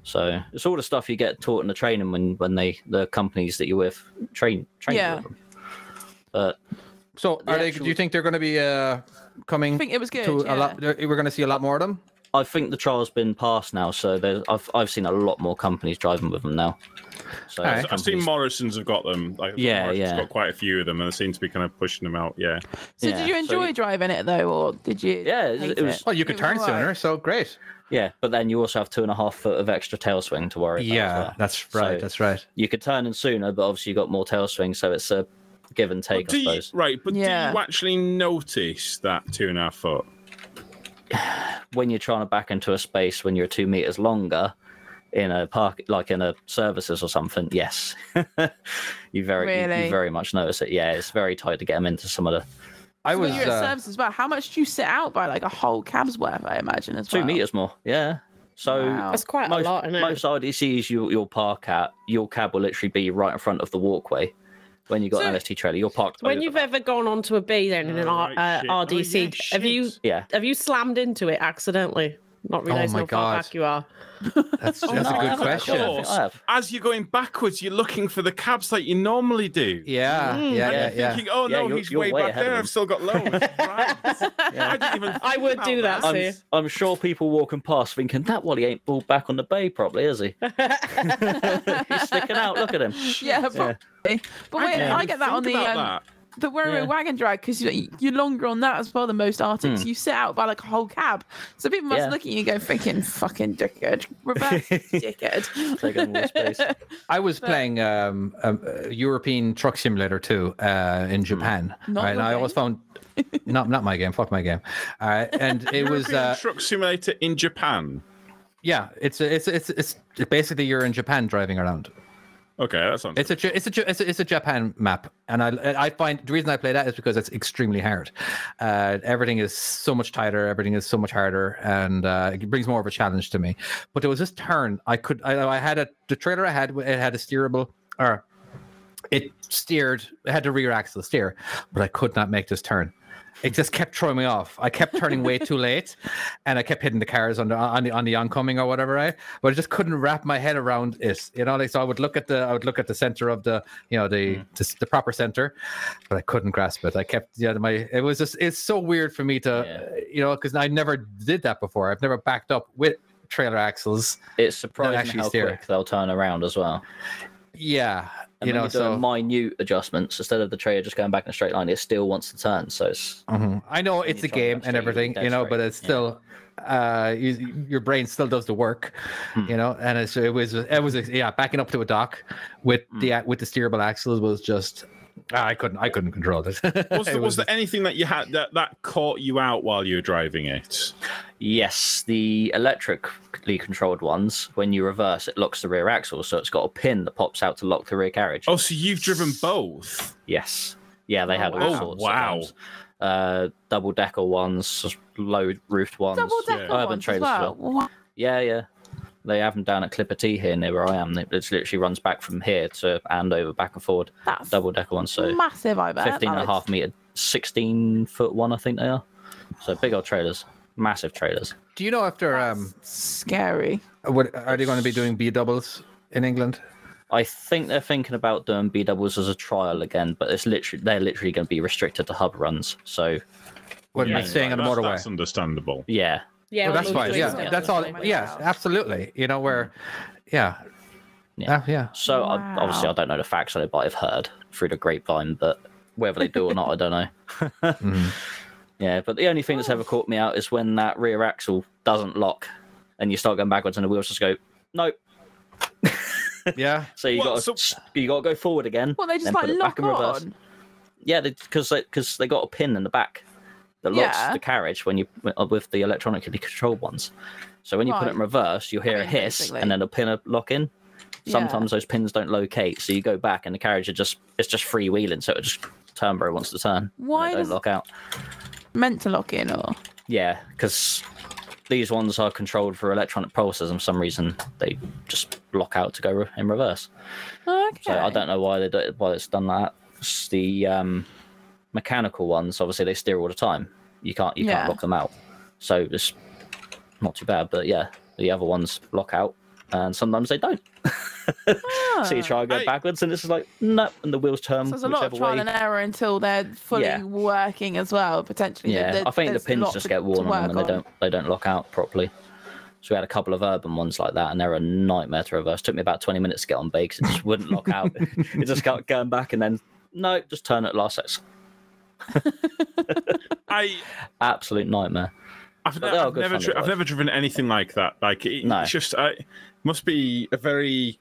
So it's all the stuff you get taught in the training when the companies that you're with train with them. But so do you think they're going to be coming? I think it was good. A lot, we're going to see a lot more of them. I think the trial's been passed now, so I've seen a lot more companies driving with them now. So I've seen Morrison's have got them. Like, Morrison's got quite a few of them, and they seem to be kind of pushing them out. Yeah. So did you enjoy driving it though, or did you? Yeah, it was. Well, you could turn sooner, so great. Yeah, but then you also have 2.5 foot of extra tail swing to worry about. Yeah, that's right. That's right. You could turn in sooner, but obviously you got more tail swing, so it's a give and take, I suppose. Do you actually notice that 2.5 foot? When you're trying to back into a space when you're 2 meters longer, in a park, like in a services or something, yes, you very much notice it. Yeah, it's very tight to get them into some of the. You're at services as well. How much do you sit out by? Like a whole cab's worth, I imagine, as well. 2 meters more. Yeah. So that's quite a lot, isn't it? Most RDCs you'll park at, your cab will literally be right in front of the walkway. When you got an LST trailer, you're parked. When you've ever gone onto a B then in an RDC, have you slammed into it accidentally? Not realising how far back you are. That's a good question. As you're going backwards, you're looking for the cabs like you normally do. Yeah. Thinking, oh no, he's way back there. I've still got loads. Right. I would do that. I'm sure people walking past thinking that Wally ain't pulled back on the bay properly, is he? He's sticking out. Look at him. Yeah, probably. But wait, I get that on the wagon drag because you're longer on that as well than most Arctics. You sit out by like a whole cab, so people must look at you and go, "Freaking fucking dickhead, reverse dickhead." Taking more space. I was playing European Truck Simulator 2 in Japan, right? And I always found not my game, fuck my game. And it was Truck Simulator in Japan. Yeah, it's basically you're in Japan driving around. Okay, that sounds. It's a Japan map, and I find the reason I play that is because it's extremely hard. Everything is so much tighter, everything is so much harder, and it brings more of a challenge to me. But there was this turn I had the trailer I had, it had a steerable, or it had the rear axle steer, but I could not make this turn. It just kept throwing me off. I kept turning way too late, and I kept hitting the cars on the oncoming or whatever. Right, but I just couldn't wrap my head around it. You know, like, so I would look at the center of the the proper center, but I couldn't grasp it. I kept it's so weird for me to because I never did that before. I've never backed up with trailer axles. It's surprising how quick they'll turn around as well. Yeah. And doing minute adjustments instead of the trailer just going back in a straight line, it still wants to turn. So it's. I know it's a game and everything, but it's still, your brain still does the work, And it was backing up to a dock with the steerable axles was just. I couldn't control it. Was there anything that you had that caught you out while you were driving it? Yes, the electrically controlled ones, when you reverse, it locks the rear axle, so it's got a pin that pops out to lock the rear carriage. Oh, so you've driven both? Yes. Yeah, they had all sorts. Wow. Double-decker ones, low-roofed ones, urban trailers as well. Yeah. They have them down at Clipper T here near where I am. It literally runs back from here to Andover, back and forward. That's double-decker ones. So massive, I bet. 15.5 meter, 16-foot one, I think they are. So big old trailers, massive trailers. Do you know after scary? Are they going to be doing B doubles in England? I think they're thinking about doing B doubles as a trial again, but they're literally going to be restricted to hub runs. So staying on the motorway. That's understandable. Yeah. Yeah, that's fine. Yeah, that's all. Yeah, absolutely. So obviously, I don't know the facts on it, but I've heard through the grapevine. But whether they do or not, I don't know. Yeah, but the only thing that's ever caught me out is when that rear axle doesn't lock, and you start going backwards, and the wheels just go nope. Yeah. So you got to go forward again. Well, they just like lock on. Yeah, because they got a pin in the back that locks the carriage when you with the electronically controlled ones. So when you put it in reverse, you'll hear a hiss basically. And then a pin will lock in. Sometimes those pins don't locate, so you go back and the carriage it's just freewheeling, so it just turn where it wants to turn. Why don't lock out? Meant to lock in or? Yeah, because these ones are controlled for electronic pulses, and for some reason they just lock out to go in reverse. Okay. So I don't know why it's done that. It's the mechanical ones, obviously they steer all the time. You can't lock them out, so it's not too bad. But yeah, the other ones lock out, and sometimes they don't. So you try and go backwards, and it's just like no, and the wheels turn. So there's a lot of trial and error until they're fully working as well. Potentially, I think the pins just get worn on them, and they don't lock out properly. So we had a couple of urban ones like that, and they're a nightmare to reverse. Took me about 20 minutes to get on B because it just wouldn't lock out. It just kept going back, and then no, just turn at last second. Absolute nightmare. I've never driven anything like that. Like it's just must be a very.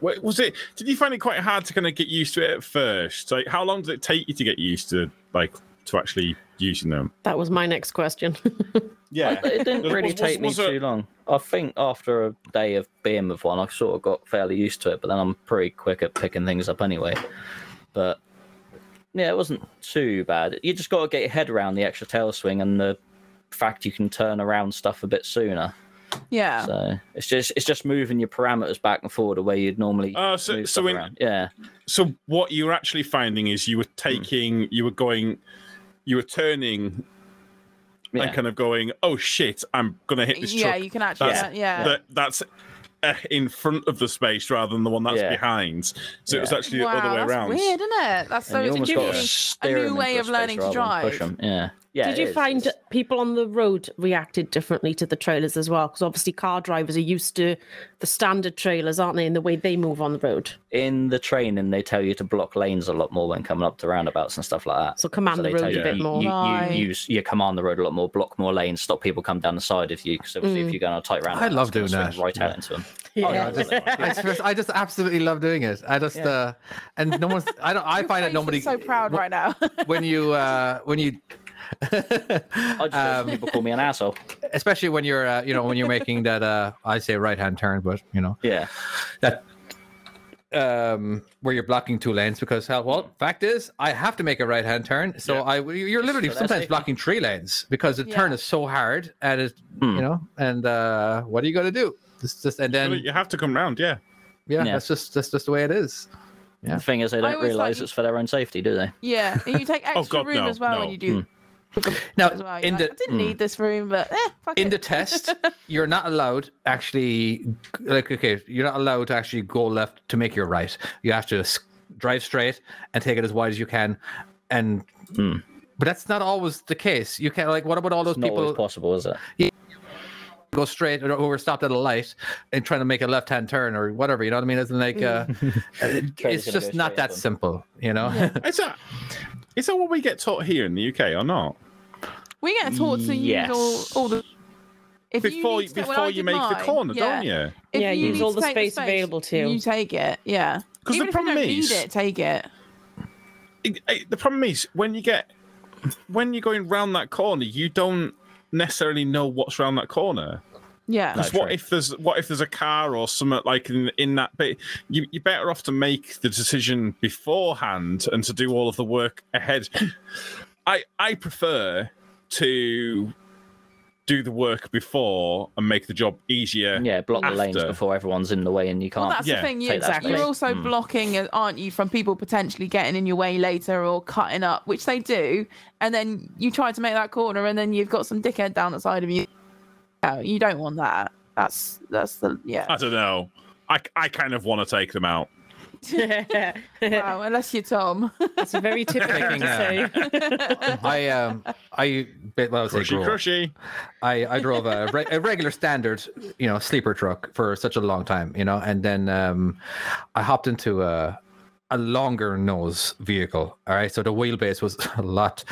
Was it? Did you find it quite hard to kind of get used to it at first? Like, how long did it take you to get used to to actually using them. That was my next question. Yeah. It didn't really take me too long. I think after a day of being with one, I sort of got fairly used to it, but then I'm pretty quick at picking things up anyway. But yeah, it wasn't too bad. You just got to get your head around the extra tail swing and the fact you can turn around stuff a bit sooner. Yeah. So it's just moving your parameters back and forward the way you'd normally move stuff around. Yeah. So what you were actually finding is you were turning and kind of going, oh shit, I'm gonna hit this truck. Yeah, you can actually. That's in front of the space rather than the one that's behind. So it was actually the other way around. That's weird, isn't it? That's so it's a new way of learning to drive. Yeah, did you find people on the road reacted differently to the trailers as well? Because obviously car drivers are used to the standard trailers, aren't they, in the way they move on the road? In the training, they tell you to block lanes a lot more when coming up to roundabouts and stuff like that. So command the road a bit more. You command the road a lot more, block more lanes, stop people come down the side of you. Because obviously if you're going on a tight roundabout, I love doing that. Right out into them. Yeah. I just absolutely love doing it. I just and no one's. I find that nobody. So proud right now. when you. I just people call me an asshole, especially when you're when you're making that I say right hand turn, but that where you're blocking two lanes because fact is I have to make a right hand turn, so you're literally sometimes blocking 3 lanes because the turn is so hard and it and what are you going to do? And then you have to come round, that's just the way it is. The thing is they don't realise it's for their own safety, do they? Yeah, and you take extra room as well when you do. Now, well. I didn't need this room, but in the test, you're not allowed you're not allowed to actually go left to make your right. You have to drive straight and take it as wide as you can, but that's not always the case. You can't what about all those people? Not always possible, is it? Yeah, go straight or we're stopped at a light and trying to make a left-hand turn or whatever. You know what I mean? It's like it's just not that simple. Yeah. Is that what we get taught here in the UK or not? We get taught to use all the before you make the corner, don't you? You use all the space available to you. You take it, yeah. Because the problem is, need it, take it. The problem is when you're going round that corner, you don't necessarily know what's round that corner. Yeah. Because what if there's a car or something like in that bit? You're better off to make the decision beforehand and to do all of the work ahead. I prefer to do the work before and make the job easier. Yeah, block the lanes before everyone's in the way and you can't. Well, that's the thing. You're also blocking, aren't you, from people potentially getting in your way later or cutting up, which they do. And then you try to make that corner and then you've got some dickhead down the side of you. No, you don't want that. That's the I don't know. I kind of want to take them out. Wow, unless you're Tom. That's a very typical thing to say. Crushy. I drove a regular standard, sleeper truck for such a long time, and then I hopped into a longer nose vehicle. All right, so the wheelbase was a lot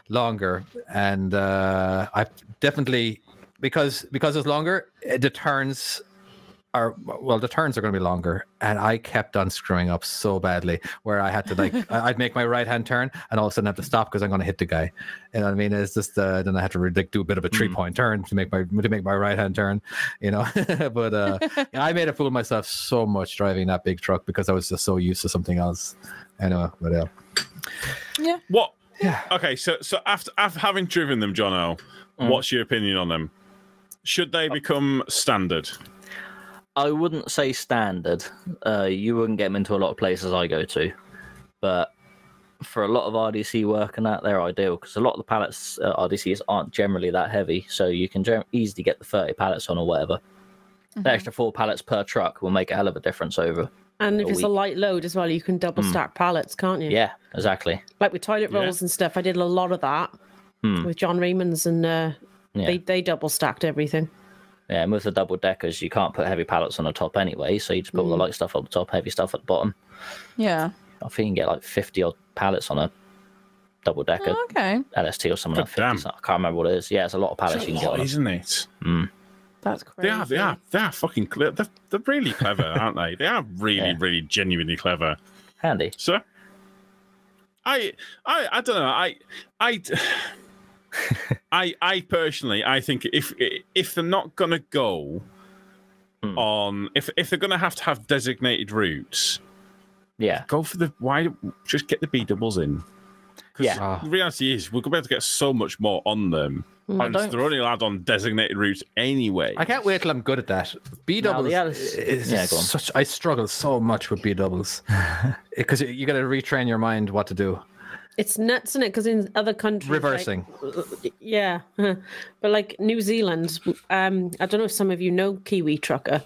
longer, and I definitely because it's longer, the turns are going to be longer, and I kept on screwing up so badly where I had to I'd make my right hand turn and all of a sudden have to stop because I'm going to hit the guy. You know what I mean? It's just then I had to do a bit of a 3-point turn to make my right hand turn. But I made a fool of myself so much driving that big truck because I was just so used to something else. Anyway, but yeah. What? Yeah. Okay, so after having driven them, Jono, what's your opinion on them? Should they become standard? I wouldn't say standard. You wouldn't get them into a lot of places I go to. But for a lot of RDC work and that, they're ideal because a lot of the pallets RDCs aren't generally that heavy. So you can easily get the 30 pallets on or whatever. Mm-hmm. The extra 4 pallets per truck will make a hell of a difference over. And if it's a light load as well, you can double stack pallets, can't you? Yeah, exactly. Like with toilet rolls and stuff, I did a lot of that with John Raymond's and they double stacked everything. Yeah, and with the double deckers, you can't put heavy pallets on the top anyway, so you just put all the light stuff up the top, heavy stuff at the bottom. Yeah. I think you can get like 50 odd pallets on a double decker. Oh, okay. LST or something like 50. I can't remember what it is. Yeah, it's a lot of pallets you can get on. Isn't it? That's crazy. They are fucking clever. They're really clever, aren't they? They are really genuinely clever. Handy. So I don't know. I personally, I think if they're not gonna go on, if they're gonna have to have designated routes, go for just get the B doubles in. The reality is, we're going to be able to get so much more on them. And they're only allowed on designated routes anyway. I can't wait till I'm good at that. B doubles is such. I struggle so much with B doubles because you got to retrain your mind what to do. It's nuts, isn't it? Because in other countries, reversing. But like New Zealand, I don't know if some of you know Kiwi Trucker,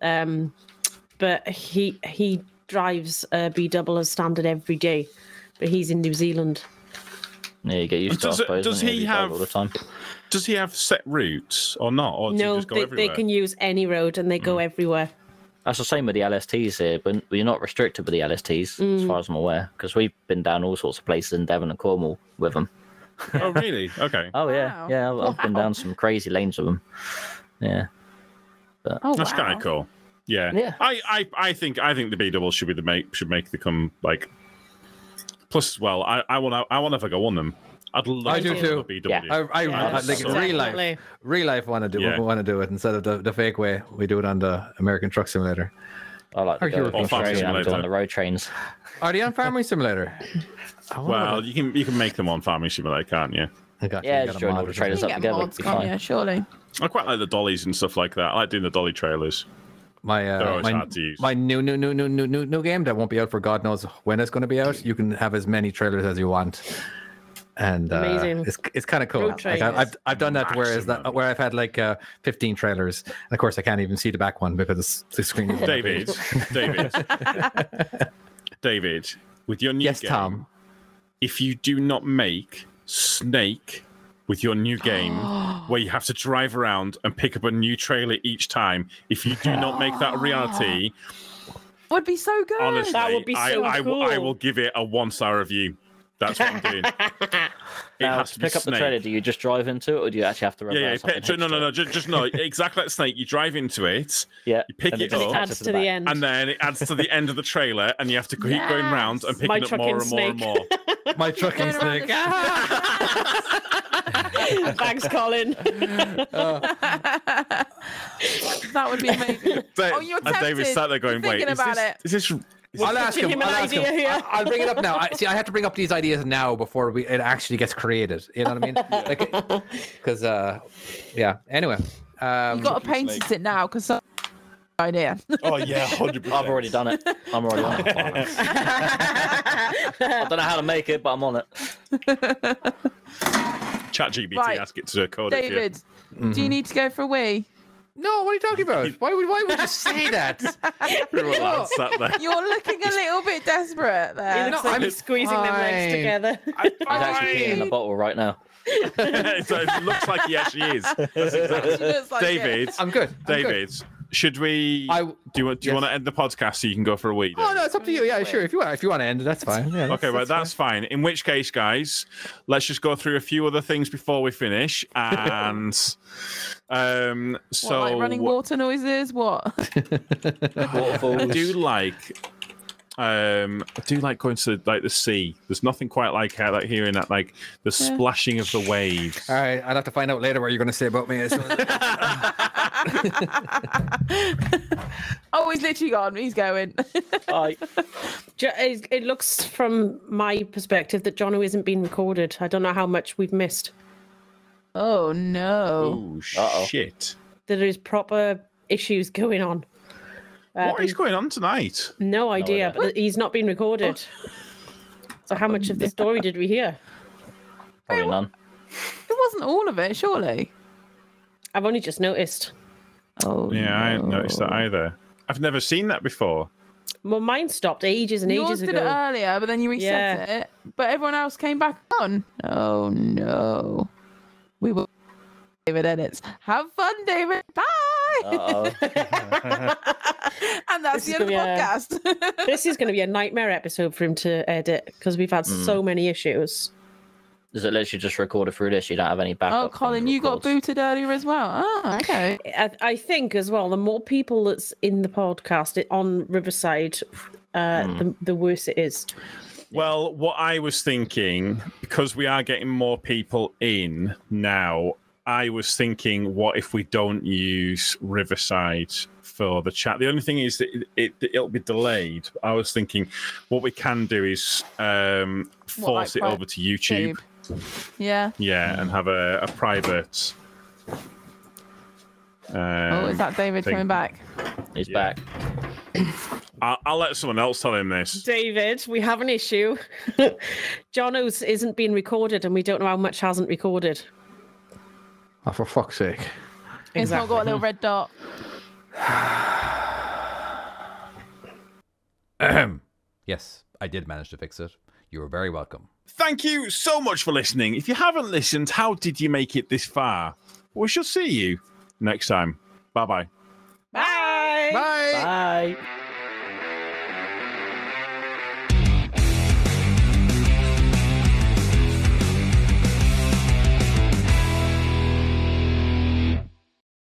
but he drives a B double as standard every day. But he's in New Zealand. Yeah, you get used to it, I suppose. Does he have all the time? Does he have set routes or not? Or no, just go they can use any road and they go everywhere. That's the same with the LSTs here, but you're not restricted with the LSTs, as far as I'm aware, because we've been down all sorts of places in Devon and Cornwall with them. Oh, really? Okay. Oh, yeah. Wow. Yeah, I've been down some crazy lanes with them. Yeah. But... That's kind of cool. Yeah. I think the B double should make the come like. Plus, as well, I want to have a go on them. I'd love to do a BW. Yeah. I think real life want to do it instead of the fake way we do it on the American Truck Simulator. I like to go on the road trains. Are they on Farming Simulator? Well, you can make them on Farming Simulator, can't you? Just join all the trailers up together. Mods, can't you? Surely. I quite like the dollies and stuff like that. I like doing the dolly trailers. They're always hard to use. My new game that won't be out for God knows when it's going to be out. You can have as many trailers as you want, and it's kind of cool. Like I've done that where I've had like 15 trailers, and of course I can't even see the back one because the screen is David, with your new game, Tom. If you do not make Snake with your new game, where you have to drive around and pick up a new trailer each time, if you do not make that a reality, would be so good. Honestly, that would be so cool. I will give it a 1-star review. That's what I'm doing. Now, to pick up the trailer, do you just drive into it, or do you actually have to reverse? No, just no. Exactly like Snake. You drive into it. Yeah. You pick it up. It adds to the end. And then it adds to the end of the trailer, and you have to keep going round and picking up more and more and more. My trucking snake. Thanks, Colin. That would be amazing. You're tempted. And David sat there going, "Wait, is this?" I'll ask him. I'll bring it up now. I have to bring up these ideas now before it actually gets created. You know what I mean? Because, Anyway, you got to paint it now because idea. Oh yeah, 100%. I've already done it. I'm already on it. I don't know how to make it, but I'm on it. ChatGPT, ask it to code it. David, do you need to go for a wee? No, what are you talking about? Why would you say that? You're looking a little bit desperate there. He looks like he's squeezing them legs together. He's actually peeing in the bottle right now. So it looks like he actually is. That's exactly. Like David, it. I'm good. Should we? Do you want to end the podcast so you can go for a wee? Oh no, it's up to you. Yeah, sure. If you want to end it, that's fine. Yeah, that's fine. In which case, guys, let's just go through a few other things before we finish. And like running water noises. What? Waterfalls. I do like going to like the sea. There's nothing quite like hearing that the splashing of the waves. All right, I'll have to find out later what you're going to say about me. Oh, he's literally gone. He's going. It looks from my perspective that Jono isn't being recorded. I don't know how much we've missed. Oh no! Oh shit! There is proper issues going on. What is going on tonight? No idea, but he's not been recorded. So how much of the story did we hear? Probably none. It wasn't all of it, surely. I've only just noticed. Oh, yeah, I hadn't noticed that either. I've never seen that before. Well, mine stopped ages and ages ago. Yours did it earlier, but then you reset it. But everyone else came back on. Oh, no. We will... David edits. Have fun, David. Bye. And that's the end of the podcast. This is going to be a nightmare episode for him to edit because we've had so many issues. Does it literally just record it through this? You don't have any backup? Oh, Colin, you got booted earlier as well. Oh, okay. I think as well, the more people that's in the podcast on Riverside, the worse it is. Well, what I was thinking, because we are getting more people in now, I was thinking, what if we don't use Riverside for the chat? The only thing is that it'll be delayed. I was thinking what we can do is force it over to YouTube. Yeah. Yeah, and have a private... is that David coming back? He's back. I'll let someone else tell him this. David, we have an issue. Jono's isn't being recorded, and we don't know how much hasn't recorded. Oh, for fuck's sake. It's not got a little red dot. Yes, I did manage to fix it. You were very welcome. Thank you so much for listening. If you haven't listened, how did you make it this far? We shall see you next time. Bye-bye. Bye. Bye. Bye.